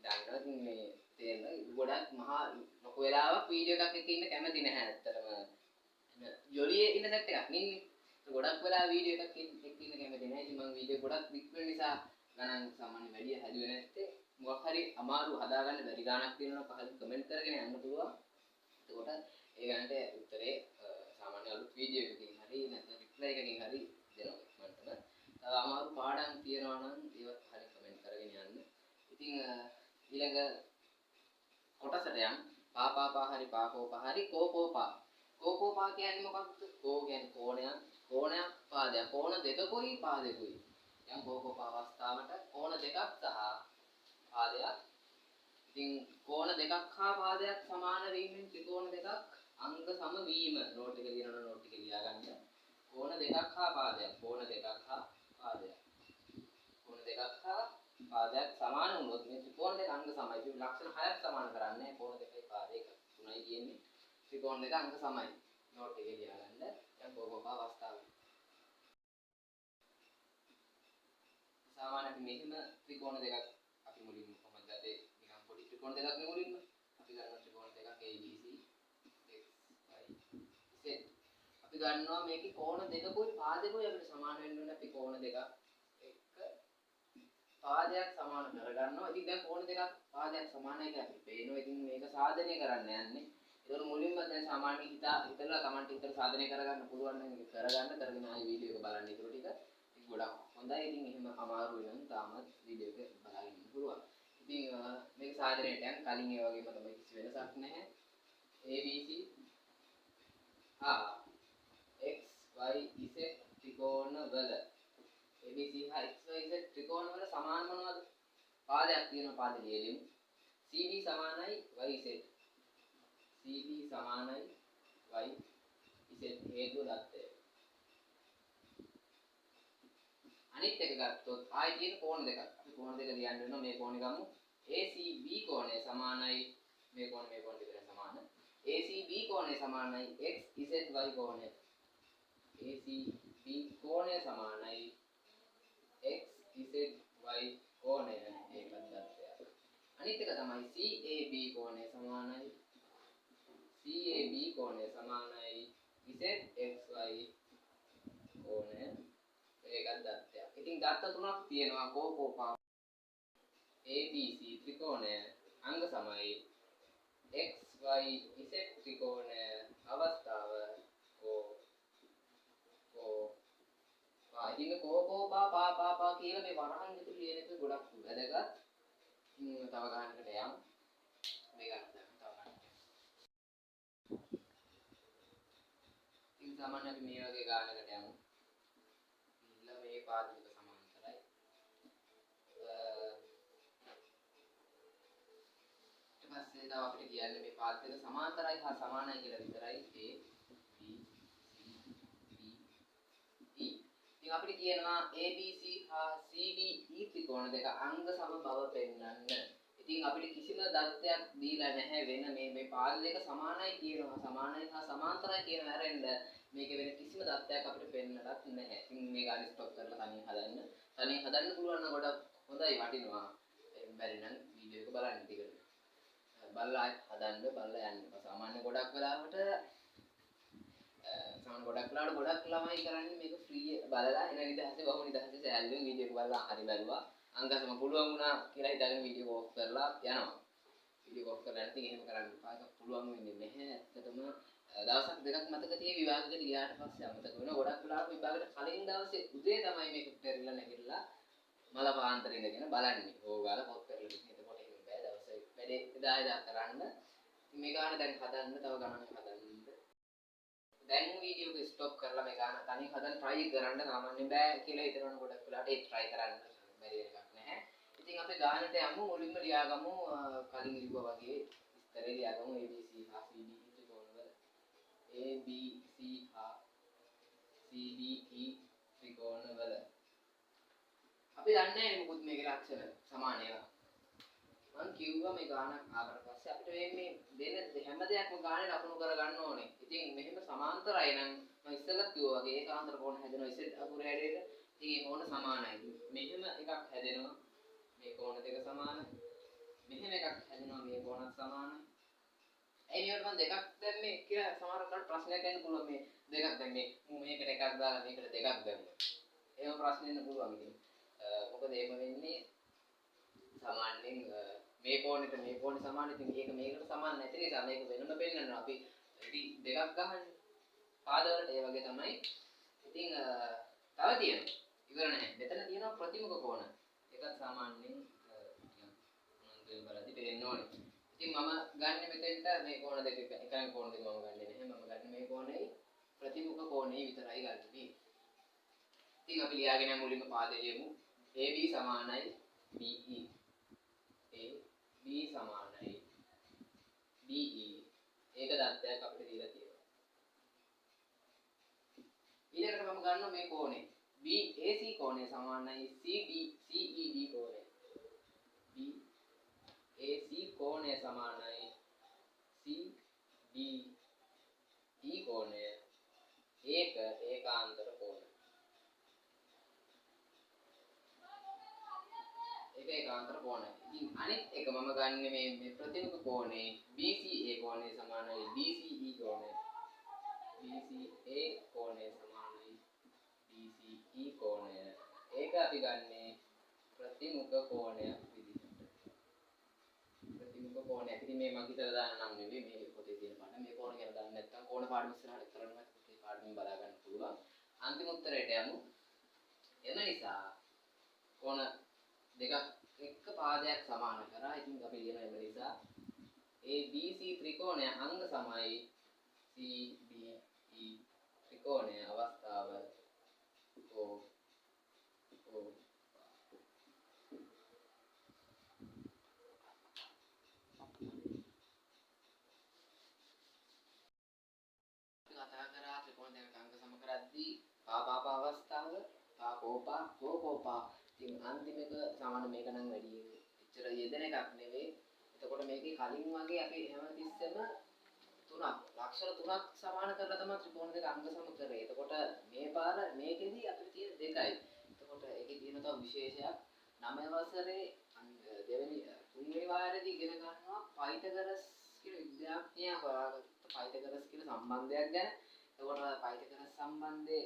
දන්නවා ඉතින් මේ තේරෙනවා ගොඩක් මහා ලොකු වෙලාවක් වීඩියෝ එකක් එක්ක ඉන්න කැමති නැහැ ඇත්තටම. ජොලියේ ඉන්න සෙට් එකක් නින්නේ. ගොඩක් වෙලා වීඩියෝ එකක් එක්ක ඉන්න කැමති නැහැ. ඉතින් මම වීඩියෝ ගොඩක් වික් වෙන නිසා ගණන් සාමාන්‍ය වැඩි හැදුවේ නැත්තේ. මොකක් හරි අමාරු හදාගන්න බැරි ගානක් තියෙනවා පහලින් කමෙන්ට් කරගෙන යන්න පුළුවන්. එතකොට ඒ ගානට උත්තරේ සාමාන්‍ය අලුත් වීඩියෝ එකකින් හරි නැත්නම් රිප්ලයි එකකින් හරි දෙනවා ඉක්මනටම. තව අමාරු පාඩම් තියෙනවා නම් ඒවත් පහලින් කමෙන්ට් කරගෙන යන්න. ඉතින් ඊළඟ කොටසට යම් පාපාපා හරි පාකෝපා හරි කෝකෝපා. කෝකෝපා කියන්නේ මොකක්ද? කෝ කියන්නේ කෝණයක්, කෝණයක් පාදයක්. කෝණ දෙකකුයි පාදෙකුයි. යම් කෝකෝපා අවස්ථාවට කෝණ දෙකක් සහ පාදයක්. ඉතින් කෝණ දෙකක් හා පාදයක් සමාන වීමෙන් ත්‍රිකෝණ දෙකක් අංග සම වීම. නෝට් එක ලියනවා නෝට් එක ලියා ගන්න. කෝණ දෙකක් හා පාදයක්. කෝණ දෙකක් හා පාදයක්. කෝණ දෙකක් හා පාදයක් සමාන වුණොත් මේ ත්‍රිකෝණ දෙක අංග සමයි. අපි ලක්ෂණ 6ක් සමාන කරන්නේ. කෝණ දෙකයි පාද එක 3යි කියන්නේ. ත්‍රිකෝණ දෙක අංග සමයි. නෝට් එකේ ලියා ගන්න. දැන් කෝකෝපා අවස්ථාව. සාමාන්‍ය අපි මෙහිම ත්‍රිකෝණ දෙකක් අපි මුලින්ම කොහොමද ගත්තේ? නිකන් පොඩි ත්‍රිකෝණ දෙකක් නේ මුලින්ම. අපි ගන්නවා ත්‍රිකෝණ දෙකක් ABC XY Z. අපි ගන්නවා මේකේ කෝණ දෙකකුයි පාදෙකුයි අපිට සමාන වෙන්න ඕනේ. අපි කෝණ දෙකක් පාදයක් සමාන කරගන්නවා. ඉතින් දැන් කෝණ දෙකක් පාදයක් සමානයි කියලා අපිට පේනවා. ඉතින් මේක සාධනය කරන්න යන්නේ. ඒක මුලින්ම දැන් සාමාන්‍ය හිතලා Tamanට හිතලා සාධනය කරගන්න පුළුවන් නම් ඒක කරගෙන ආයි වීඩියෝ එක බලන්න. ඒක ටික ගොඩක් හොඳයි. ඉතින් එහෙම අමාරු වෙනනම් තාමත් වීඩියෝ එක බලන්න ඉන්න පුළුවන්. ඉතින් මේක සාධනයට යන කලින් ඒ වගේම තමයි කිසි වෙනසක් නැහැ. ABC XY Z ත්‍රිකෝණ වල ABC හා XYZ ත්‍රිකෝණ වල සමාන මොනවද? පාදයක් තියෙනවා පාද ලියලිමු. CD සමානයි YZ. CD සමානයි YZ හේතුව දත්තය. අනිත් එක ගත්තොත් ආයි තියෙන කෝණ දෙකක්. අපි කෝණ දෙක ලියන්න වෙනවා. මේ කෝණය ගමු. ACB කෝණය සමානයි මේ කෝණ දෙක සමාන. ACB කෝණය සමානයි XZY කෝණය. ACB කෝණය සමානයි XZY කෝණය ඒකත් දත්තයක්. අනිත් එක තමයි CAB කෝණය සමානයි CAB කෝණය සමානයි ZXY කෝණය ඒකත් දත්තයක්. ඉතින් දත්ත තුනක් තියෙනවා කෝකෝපා ABC ත්‍රිකෝණය අංග සමයි XYZ ත්‍රිකෝණය අවස්ථාව කෝ ඉතින් මේ කෝ පා කියලා මේ වරහන් විතර ලියන එක ගොඩක් වැදගත්. තව ගන්නකට යමු. මේ ගන්න තව ගන්න. ඉතින් සාමාන්‍ය අපි මේ වගේ ගන්නකට යමු. ඉන්න මේ පාද දෙක සමාන්තරයි. ඊට පස්සේ තව අපිට කියන්නේ මේ පාද දෙක සමාන්තරයි හා සමානයි කියලා විතරයි. ඉතින් අපිට කියනවා ABC හා CDE ත්‍රිකෝණ දෙක අංග සම බව පෙන්වන්න. ඉතින් අපිට කිසිම දත්තයක් දීලා නැහැ වෙන මේ පාද දෙක සමානයි කියනවා. සමානයි හා සමාන්තරයි කියන හැරෙන්න මේක වෙන කිසිම දත්තයක් අපිට පෙන්වන්නත් නැහැ. ඉතින් මේක අනිස්ටොප් කරලා තනියෙන් හදන්න. තනියෙන් හදන්න පුළුවන් නම් ගොඩක් හොඳයි වටිනවා. බැරි නම් වීඩියෝ එක බලන්න ටිකට. බලලා හදන්න බලලා යන්න. සාමාන්‍ය ගොඩක් වෙලාවට ගොඩක් ළමයි කරන්නේ මේක ෆ්‍රී බලලා එන නිදහසේ බහුව නිදහසේ සෑල්ලුවෙන් වීඩියෝ එක බලලා හරි බැලුවා. අංගසම පුළුවන් වුණා කියලා හිතාගෙන වීඩියෝ ඔෆ් කරලා යනවා. වීඩියෝ ඔෆ් කරලා නැත්නම් එහෙම කරන්න එපා. ඒක පුළුවන් වෙන්නේ නැහැ. ඇත්තටම දවසක් දෙකක් මතක තියේ විභාගයට ගියාට පස්සේ අමතක වෙනවා. ගොඩක් වෙලාවට විභාගයට කලින් දවසේ උදේ තමයි මේක පෙරලා නැගිටලා මල පාන්තර ඉඳගෙන බලන්නේ. ඕගාලා පොත් පෙරලා ඉතින් එතකොට එහෙම බෑ දවසේ වැඩේ එදා කරන්න. මේ ගාන දැන් හදන්න තව ගණන් හදන්න. දැන් වීඩියෝ එක ස්ටොප් කරලා මේ ගාන තනියෙන් හදන්න try කරන්න සාමාන්‍යයෙන් බෑ කියලා හිතනවනේ ගොඩක් වෙලාවට ඒක try කරන්න බැරි එකක් නැහැ. ඉතින් අපි ගානට යමු මුලින්ම ලියාගමු කලින් ලිව්වා වගේ විස්තරේ ලියාගමු ABC හා CDE ත්‍රිකෝණවල ABC හා CDE ත්‍රිකෝණවල අපි දන්නේ නැහැ මොකද මේකේ ලක්ෂණ සමාන ඒවා. මම කිව්වා මේ ගානක් ආවට පස්සේ අපිට මේ දෙන හැම දෙයක්ම ගානේ ලකුණු කරගන්න ඕනේ. ඉතින් මෙහෙම සමාන්තරයි නම් මම ඉස්සෙල්ලා කිව්වා වගේ ඒකාන්තර කෝණ හැදෙනවා ඉස්සෙල් අකුර හැඩයට. ඉතින් මේ කෝණ සමානයි. මෙහෙම එකක් හැදෙනවා. මේ කෝණ දෙක සමානයි. මෙහෙම එකක් හැදෙනවා මේ කෝණත් සමානයි. ඒ නියම මම දෙකක් දැම්මේ කියලා සමහරකට ප්‍රශ්නයක් එන්න පුළුවන් මේ දෙකක් දැම්මේ. මේකට එකක් දාලා මේකට දෙකක් දැම්මා. එහෙම ප්‍රශ්න එන්න පුළුවන් ඉතින්. මොකද එහෙම වෙන්නේ සාමාන්‍යයෙන් මේ කෝණෙට මේ කෝණේ සමාන ඉතින් මේක මේකට සමාන නැති නිසා මේක වෙනම පෙන්නනවා අපි ඉතින් දෙකක් ගහන්නේ පාදවලට ඒ වගේ තමයි ඉතින් තව තියෙනවා ඉවර නැහැ මෙතන තියෙනවා ප්‍රතිමුඛ කෝණ ඒකත් සාමාන්‍යයෙන් මොනවද බලද්දි පේන්න ඕනේ ඉතින් මම ගන්න මෙතෙන්ට මේ කෝණ දෙක එකම කෝණ දෙක මම ගන්නෙ නැහැ මම ගන්න මේ කෝණේ ප්‍රතිමුඛ කෝණේ විතරයි ගන්නෙ ඉතින් අපි ලියාගෙන මුලින්ම පාදේ ලියමු AB සමානයි BE B සමානයි DE ඒක දත්තයක් අපිට දීලා තියෙනවා ඊළඟට මම ගන්නවා මේ කෝණය BAC කෝණය සමානයි CED කෝණය BAC කෝණය සමානයි CDE කෝණය ඒක ඒකාන්තර කෝණය ඒකාන්තර කෝණය. ඉතින් අනිත් එක මම ගන්න මේ ප්‍රතිමුඛ කෝණේ BCA කෝණය සමානයි DCE කෝණය. BCA කෝණය සමානයි DCE කෝණය. ඒක අපි ගන්නේ ප්‍රතිමුඛ කෝණයක් විදිහට. ප්‍රතිමුඛ කෝණයක්. ඉතින් මේ මම හිතලා දාන්න නම් නෙවෙයි මේ පොතේ තියෙන පාඩම. මේ කෝණ ගැන දන්නේ නැත්නම් කෝණ පාඩම ඉස්සරහට කරන්නවත් පොතේ පාඩමෙන් බලා ගන්න පුළුවන්. අන්තිම උත්තරයට යමු. එම නිසා කෝණ දෙකක් එක පාදයක් සමාන කරා. ඉතින් අපි ලියන එම නිසා ABC ත්‍රිකෝණය අංග සමයි CDE ත්‍රිකෝණය අවස්ථාව O කතා කරා ත්‍රිකෝණ දෙකක අංග සම කරද්දී පාපාප අවස්ථාව කෝපා ඉතින් අන්තිම එක සාමාන්‍ය මේක නම් වැඩි එච්චර යෙදෙන එකක් නෙවෙයි. එතකොට මේකේ කලින් වගේ අපි හැමතිස්සෙම ලක්ෂණ තුනක් සමාන කරලා තමයි ත්‍රිකෝණ දෙක අංග සම කරේ. එතකොට මේ පාර මේකෙදි අපිට තියෙන දෙකයි. එතකොට ඒකේ තියෙන තව විශේෂයක් 9 වසරේ තුන්වෙනි වාරයේදී ඉගෙන ගන්නවා පයිතගරස් කියන විද්‍යාඥයා හොයාගත්ත පයිතගරස් කියන සම්බන්ධයක් ගැන. එතකොට පයිතගරස් සම්බන්ධයේ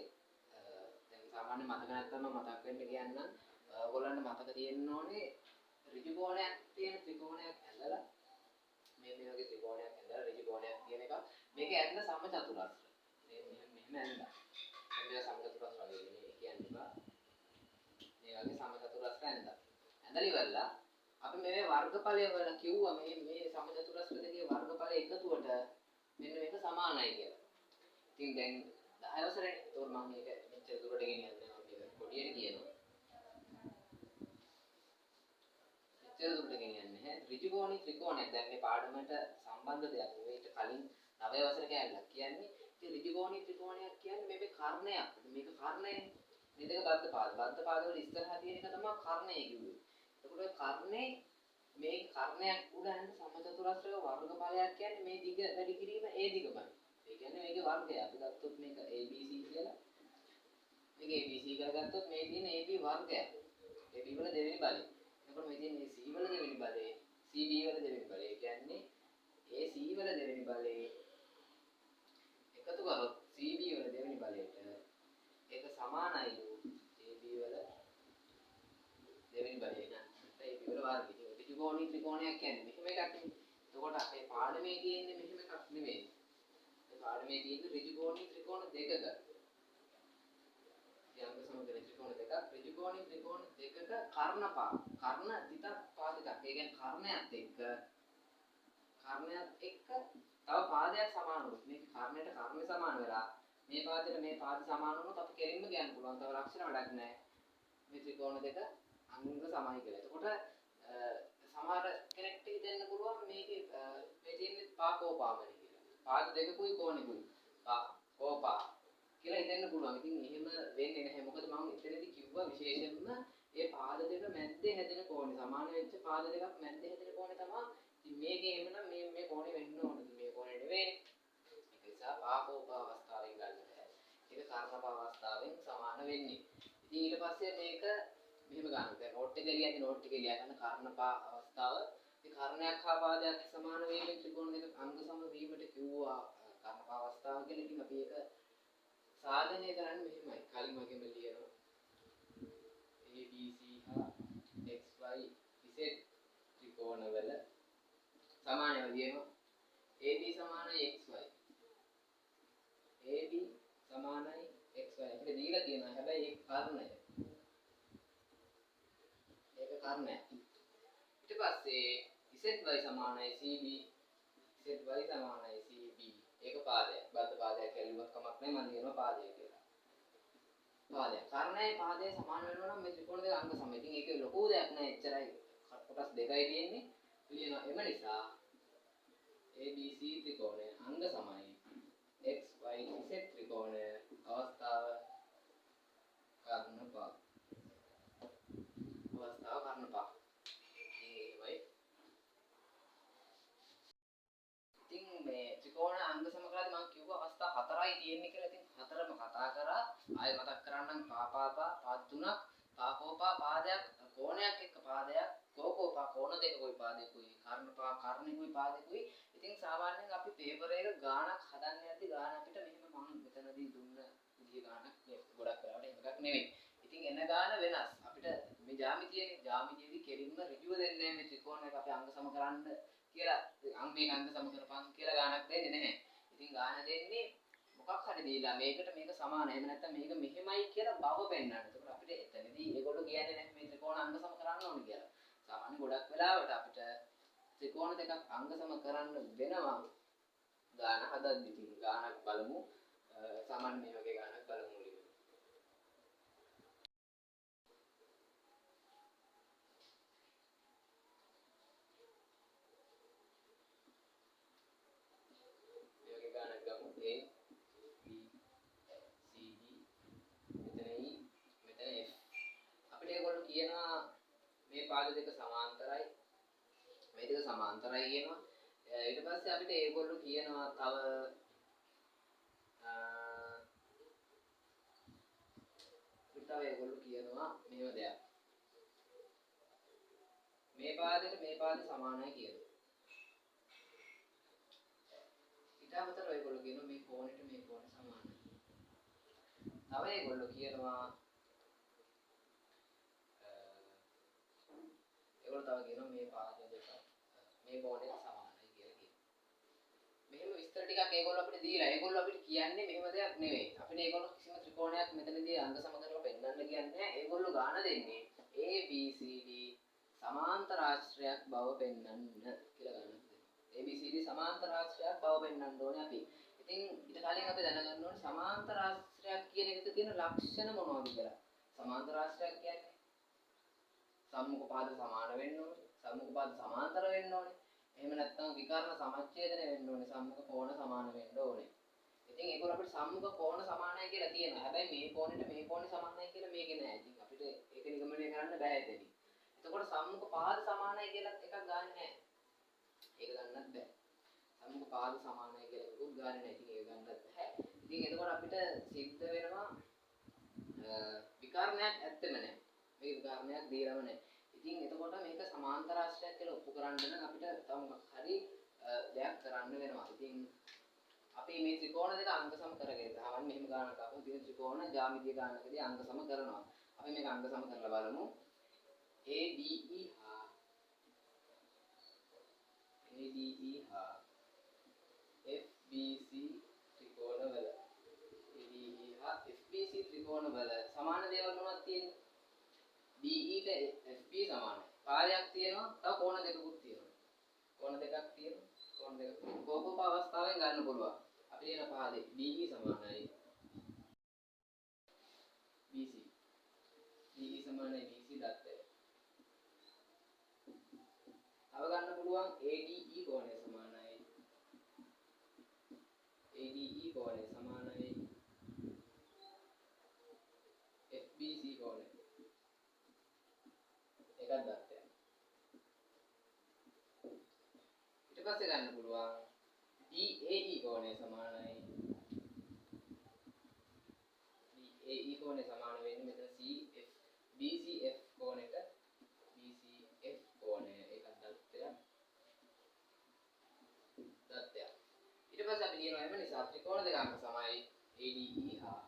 දැන් සාමාන්‍ය මතක නැත්නම් මතක් වෙන්න කියන්නම්. ඔයගොල්ලන්ට මතක තියෙන්න ඕනේ ඍජු කෝණයක් තියෙන ත්‍රිකෝණයක් ඇඳලා මේ වගේ ත්‍රිකෝණයක් ඇඳලා ඍජු කෝණයක් කියන එක මේකේ ඇඳ සමචතුරස්‍ර. මෙහෙම ඇඳලා. මේ සමචතුරස්‍ර වගේ කියන්නේ දෙකගේ සමචතුරස්‍ර ඇඳලා. ඇඳලා ඉවරලා අපි මේ වර්ගඵලය වල කිව්වා මේ සමචතුරස්‍ර දෙකේ වර්ගඵලය එකතුවට මෙන්න මේක සමානයි කියලා. ඉතින් දැන් 10 වසරේ තෝර මම මේක මෙච්චර දුරට ගෙනියන්නේ මම මේක පොඩියට කියනවා. මෙච්චර දුරට ගෙනියන්නේ නැහැ. ඍජුකෝණී ත්‍රිකෝණයක් දැන් මේ පාඩමට සම්බන්ධ දෙයක් නෙවෙයි. කලින් 9 වසර කැලලක් කියන්නේ. ඉතින් ඍජුකෝණී ත්‍රිකෝණයක් කියන්නේ මේක කර්ණයක්. මේක කර්ණය. මේ දෙක බද්ධ පාද. බද්ධ පාද වල ඉස්සරහා තියෙන එක තමයි කර්ණය කිව්වේ. එතකොට කර්ණේ මේ කර්ණයක් උඩ යන සමචතුරස්‍රයේ වර්ගඵලයක් කියන්නේ මේ දිග වැඩි කිරීම ඒ දිගමයි. ඒ කියන්නේ මේකේ වර්ගය. අපි ගත්තොත් මේක ABC කියලා. මේක ABC කියලා ගත්තොත් මේ තියෙන AB වර්ගය. AB වල දෙවෙනි බලය. එතකොට මේ තියෙන AC වල දෙවෙනි බලය, CB වල දෙවෙනි බලය. ඒ කියන්නේ AC වල දෙවෙනි බලය එකතු කරොත් CB වල දෙවෙනි බලයට ඒක සමානයිලු AB වල දෙවෙනි බලය නේ. AB වල වර්ගය. ත්‍රිකෝණී ත්‍රිකෝණයක් කියන්නේ මෙහෙම එකක් නෙමෙයි. එතකොට අපේ පාඩමේ තියෙන්නේ මෙහෙම එකක් නෙමෙයි. මේ පාඩමේ තියෙන්නේ ත්‍රිකෝණී ත්‍රිකෝණ දෙකක. යංග සමග ත්‍රිකෝණ දෙකක් ත්‍රිකෝණී ත්‍රිකෝණ දෙකක කර්ණපා. කර්ණ දිතක් පාදයක්. ඒ කියන්නේ කර්ණයත් එක්ක තව පාදයක් සමාන වුණොත් මේක කර්ණයට කර්ණය සමාන වෙලා මේ පාදයට මේ පාද සමාන වුණොත් අපි කෙලින්ම කියන්න පුළුවන්. තව ලක්ෂණ වැඩක් නැහැ. මේ ත්‍රිකෝණ දෙක අංග සමයි කියලා. එතකොට සමහර කෙනෙක්ට හිතෙන්න පුළුවන් මේකේ මේ තියෙන්නේ පාකෝපාමනේ කියලා. පාද දෙකකුයි කෝණෙකුයි. කෝපා කියලා හිතෙන්න පුළුවන්. ඉතින් එහෙම වෙන්නේ නැහැ. මොකද මම ඉතින්දී කිව්වා විශේෂයෙන්ම මේ පාද දෙක මැද්දේ හැදෙන කෝණය සමාන වෙච්ච පාද දෙකක් මැද්දේ හැදෙන කෝණය තමයි. ඉතින් මේකේ එහෙමනම් මේ කෝණය වෙන්න ඕනද? මේ කෝණය නෙවෙයි. ඒක නිසා පාකෝපා අවස්ථාවෙන් ගන්න බෑ. ඒක කර්ණපා අවස්ථාවෙන් සමාන වෙන්නේ. ඉතින් ඊට පස්සේ මේක මෙහෙම ගන්න. දැන් නෝට් එක ලියන්නේ නෝට් එකේ ලියා ගන්න කර්ණපා අවස්ථාව. මේ කර්ණයක් හා පාදයක් සමාන වීමෙන් ත්‍රිකෝණ දෙක අංග සම වීමට කිව්වා කර්ණපා අවස්ථාව කියලා. ඉතින් අපි ඒක සාධනය කරන්නේ මෙහෙමයි. කලින් වගේම ලියනවා. ABC හා XY Z ත්‍රිකෝණ වල සමානව ලියනවා. AB සමානයි XY. AB සමානයි XY. අපිට දීලා තියෙනවා. හැබැයි ඒක කර්ණය. ඒක කර්ණය. ඊට පස්සේ ZY සමානයි CB. ZY සමානයි CB. ඒක පාදයක්. බද්ධ පාදයක් කියලා කමක් නැහැ. මම කියනවා පාදය කියලා. පාදය. කර්ණයේ පාදයේ සමාන වෙනවා නම් මේ ත්‍රිකෝණ දෙක අංග සමයි. ඉතින් ඒකේ ලොකු දෙයක් නැහැ. එච්චරයි. කොටස් දෙකයි තියෙන්නේ. ලියනවා. එම නිසා ABC ත්‍රිකෝණය අංග සමයි. XY Z ත්‍රිකෝණය අවස්ථාව කර්ණපා. අවස්ථාව කර්ණපා. ඒකයි. ඉතින් මේ ත්‍රිකෝණ අංග සම කරලා මම කිව්වා අවස්ථා හතරයි තියෙන්නේ කියලා. ඉතින් හතරම කතා කරා. ආයෙ මතක් කරන්නම් පාපාපා පාද තුනක්, පාකෝපා පාදයක්, කෝණයක් එක්ක පාදයක්, කෝකෝපා කෝණ දෙකකුයි පාදයකුයි, කර්ණපා කර්ණෙකුයි පාදයකුයි. ඉතින් සාමාන්‍යයෙන් අපි පේපර් එක ගානක් හදන්න යද්දි ගාන අපිට මෙහෙම මම මෙතනදී දුන්න පුදිය ගානක් නේ. ගොඩක් වෙලාවට එහෙම එකක් නෙවෙයි. ඉතින් එන ගාන වෙනස්. අපිට මේ ජ්‍යාමිතියනේ ජ්‍යාමිතියේදී කෙලින්ම ඍජුව දෙන්නේ මේ ත්‍රිකෝණයක අපි අංග සම කරන්න කියලා මේක අංග සම කරපන් කියලා ගානක් දෙන්නේ නැහැ. ඉතින් ගාන දෙන්නේ මොකක් හරි දීලා මේකට මේක සමානයි. එහෙම නැත්නම් මේක මෙහෙමයි කියලා බව පෙන්නන්න. ඒකට අපිට එතනදී ඒගොල්ලෝ කියන්නේ නැහැ මේ ත්‍රිකෝණ අංග සම කරන්න ඕනේ කියලා. සාමාන්‍ය ගොඩක් වෙලාවට අපිට ත්‍රිකෝණ දෙකක් අංග සම කරන්න වෙනවා. ගාන හදද්දි ඉතින් ගානක් බලමු. සාමාන්‍ය මේ වගේ ගානක් බලමු. කියනවා මේ පාද දෙක සමාන්තරයි මේ දෙක සමාන්තරයි කියනවා. ඊට පස්සේ අපිට ඒගොල්ලෝ කියනවා තව ඒගොල්ලෝ කියනවා මේව දෙයක්. මේ පාදෙට මේ පාද සමානයි කියනවා. ඊට අමතරව ඒගොල්ලෝ කියනවා මේ කෝණෙට මේ කෝණ සමානයි. තව ඒගොල්ලෝ කියනවා තව කියනවා මේ පාද දෙක මේ කෝණයට සමානයි කියලා කියනවා. මෙහෙම විස්තර ටිකක් ඒගොල්ලෝ අපිට දීලා ඒගොල්ලෝ අපිට කියන්නේ මෙහෙම දෙයක් නෙවෙයි. අපිට ඒගොල්ලෝ කිසිම ත්‍රිකෝණයක් මෙතනදී අංග සම කරලා පෙන්නන්න කියන්නේ නැහැ. ඒගොල්ලෝ ගාන දෙන්නේ ABCD සමාන්තර ආශ්‍රයක් බව පෙන්වන්න කියලා ගන්න. ABCD සමාන්තර ආශ්‍රයක් බව පෙන්වන්න ඕනේ අපි. ඉතින් ඊට කලින් අපි දැනගන්න ඕනේ සමාන්තර ආශ්‍රයක් කියන එකට තියෙන ලක්ෂණ මොනවද කියලා. සමාන්තර ආශ්‍රයක් කියන්නේ සම්මුඛ පාද සමාන වෙන්න ඕනේ. සම්මුඛ පාද සමාන්තර වෙන්න ඕනේ. එහෙම නැත්නම් විකර්ණ සමච්ඡේදනය වෙන්න ඕනේ. සම්මුඛ කෝණ සමාන වෙන්න ඕනේ. ඉතින් ඒක අපිට සම්මුඛ කෝණ සමානයි කියලා තියෙනවා. හැබැයි මේ කෝණයට මේ කෝණය සමානයි කියලා මේකේ නෑ. ඉතින් අපිට ඒක නිගමනය කරන්න බෑ එතනින්. එතකොට සම්මුඛ පාද සමානයි කියලා එකක් ගන්න නෑ. ඒක ගන්නත් බෑ. සම්මුඛ පාද සමානයි කියලා එකකුත් ගන්න නෑ. ඉතින් ඒක ගන්නත් බෑ. ඉතින් එතකොට අපිට සිද්ධ වෙනවා විකර්ණයක් ඇත්තෙම නෑ. මේ විකර්ණයක් දීලම නෑ. ඉතින් එතකොට මේක සමාන්තර ආශ්‍රයක් කියලා ඔප්පු කරන්න නම් අපිට තව මොකක් හරි දෙයක් කරන්න වෙනවා. ඉතින් අපි මේ ත්‍රිකෝණ දෙක අංග සම කරගෙන ගහවන්නේ මෙහෙම ගානක් අපු තියෙන ත්‍රිකෝණ ජ්‍යාමිතිය ගානකදී අංග සම කරනවා. අපි මේක අංග සම කරලා බලමු. ADE හා FBC ත්‍රිකෝණවල ADE හා FBC ත්‍රිකෝණවල සමාන දේවල් මොනවද තියෙන්නේ? DE ට FB සමානයි. පාදයක් තියෙනවා, තව කෝණ දෙකකුත් තියෙනවා. කෝණ දෙකක් තියෙනවා. කෝණ දෙකක් කෝපෝප අවස්ථාවෙන් ගන්න පුළුවන්. අපි කියන පාදේ DE සමානයි BC. DE සමානයි BC දත්තය. තව ගන්න පුළුවන් ADE කෝණය සමානයි. ADE කෝණය සමානයි FBC කෝණය. එකක් දත්තය. ඊට පස්සේ ගන්න පුළුවන් DAE කෝණය සමානයි. DAE කෝණය සමාන වෙන්නේ මෙතන CF BCF කෝණයට BCF කෝණය එකක් දත්තයක්. ඊට පස්සේ අපි කියනවා එම නිසා ත්‍රිකෝණ දෙක අංග සමයි ADE හා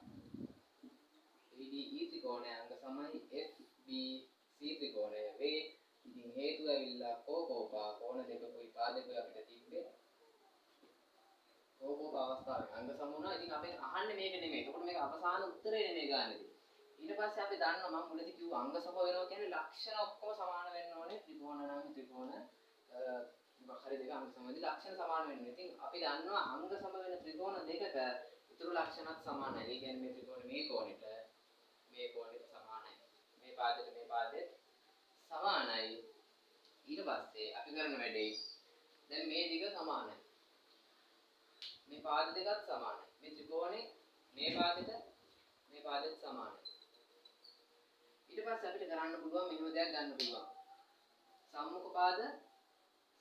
ADE ත්‍රිකෝණය අංග සමයි FBC ත්‍රිකෝණය වේ. ඉතින් හේතුව ඇවිල්ලා කෝපෝපා කෝණ දෙකකුයි පාදකුයි අපිට තිබ්බේ. කෝපෝප අවස්ථාවේ අංග සම වුණා. ඉතින් අපි අහන්නේ මේක නෙමෙයි. එතකොට මේක අවසාන උත්තරේ නෙමෙයි ගන්නදී. ඊට පස්සේ අපි දන්නවා මම මුලදී කිව්වා අංග සම වෙනවා කියන්නේ ලක්ෂණ ඔක්කොම සමාන වෙන්න ඕනේ. ත්‍රිකෝණ නම් ත්‍රිකෝණ මොකක් හරි දෙක අංග සමදී ලක්ෂණ සමාන වෙන්න. ඉතින් අපි දන්නවා අංග සම වෙන ත්‍රිකෝණ දෙකක ඉතුරු ලක්ෂණත් සමානයි. ඒ කියන්නේ මේ ත්‍රිකෝණ මේ කෝණෙට සමානයි. මේ පාදෙට සමානයි. ඊට පස්සේ අපි කරන වැඩේ දැන් මේ දිග සමානයි. මේ පාද දෙකත් සමානයි. මේ ත්‍රිකෝණේ මේ පාදෙට සමානයි. ඊට පස්සේ අපිට කරන්න පුළුවන් මෙහෙම දෙයක් ගන්න පුළුවන්. සම්මුඛ පාද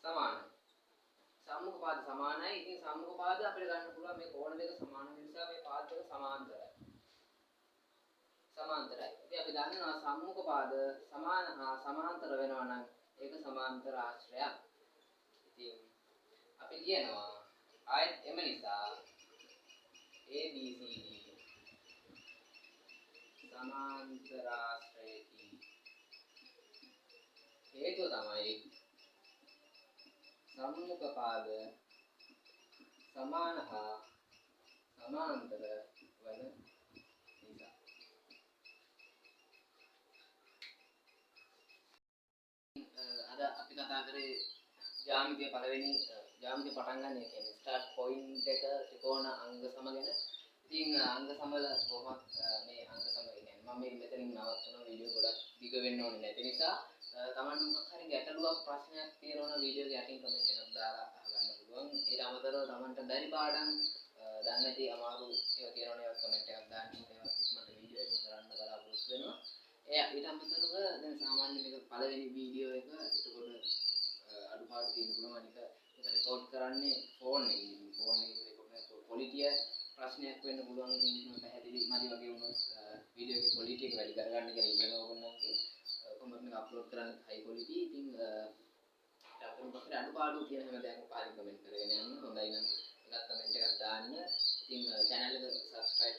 සමානයි. සම්මුඛ පාද සමානයි. ඉතින් සම්මුඛ පාද අපිට ගන්න පුළුවන් මේ කෝණ දෙක සමාන වෙන නිසා මේ පාද දෙක සමාන්තරයි. ඉතින් අපි දන්නවා සම්මුඛ පාද සමාන හා සමාන්තර වෙනවා නම් ඒක සමාන්තර ආශ්‍රයක්. ඉතින් අපි කියනවා ආයත් එම නිසා ABCD සමාන්තර ආශ්‍රයකි. හේතුව තමයි සම්මුඛ පාද සමාන හා සමාන්තර වන නිසා. අද අපි කතා කරේ ජ්‍යාමිතිය පළවෙනි ජ්‍යාමිතිය පටන් ගන්න එක කියන්නේ ස්ටාර්ට් පොයින්ට් එක ත්‍රිකෝණ අංග සම ගැන. ඉතින් අංග සමවල කොහොමද මේ අංග සම කියන්නේ මම මේ මෙතනින් නවත්තන වීඩියෝ ගොඩක් දිග වෙන්න ඕනේ නැති නිසා තමන්න මොකක් හරි ගැටලුවක් ප්‍රශ්නයක් තියෙනවා නම් වීඩියෝ එක යටින් කමෙන්ට් එකක් දාලා අහගන්න පුළුවන්. ඊට අමතරව තමන්ට බැරි පාඩම් දන්නේ නැති අමාරු ඒවා තියෙනවනේ ඒවත් කමෙන්ට් එකක් දාන්න. ඒවත් මට වීඩියෝ එකක් කරන්න බලාපොරොත්තු වෙනවා. ඊට අමතරව දැන් සාමාන්‍ය මේක පළවෙනි වීඩියෝ එක. එතකොට අඩුපාඩු තියෙන්න පුළුවන්. අනික ඒක රෙකෝඩ් කරන්නේ ෆෝන් එකකින්. ෆෝන් එකේ රෙකෝඩ් කරන ක්වොලිටිය ප්‍රශ්නයක් වෙන්න පුළුවන්. ඉතින් මම පැහැදිලි මදි වගේ වුණොත් වීඩියෝ එකේ ක්වොලිටි එක වැඩි කරගන්න කියලා ඉල්ලනවා ඕගොල්ලන්ගේ. කොහොමද මේක අප්ලෝඩ් කරන්න හයි ක්වොලිටි. ඉතින් අපිට මොකක්ද අඩුපාඩු කියන හැම දෙයක්ම පාලින් කමෙන්ට් කරගෙන යන්න. හොඳයි නම් එකක් කමෙන්ට් එකක් දාන්න. ඉතින් channel එක subscribe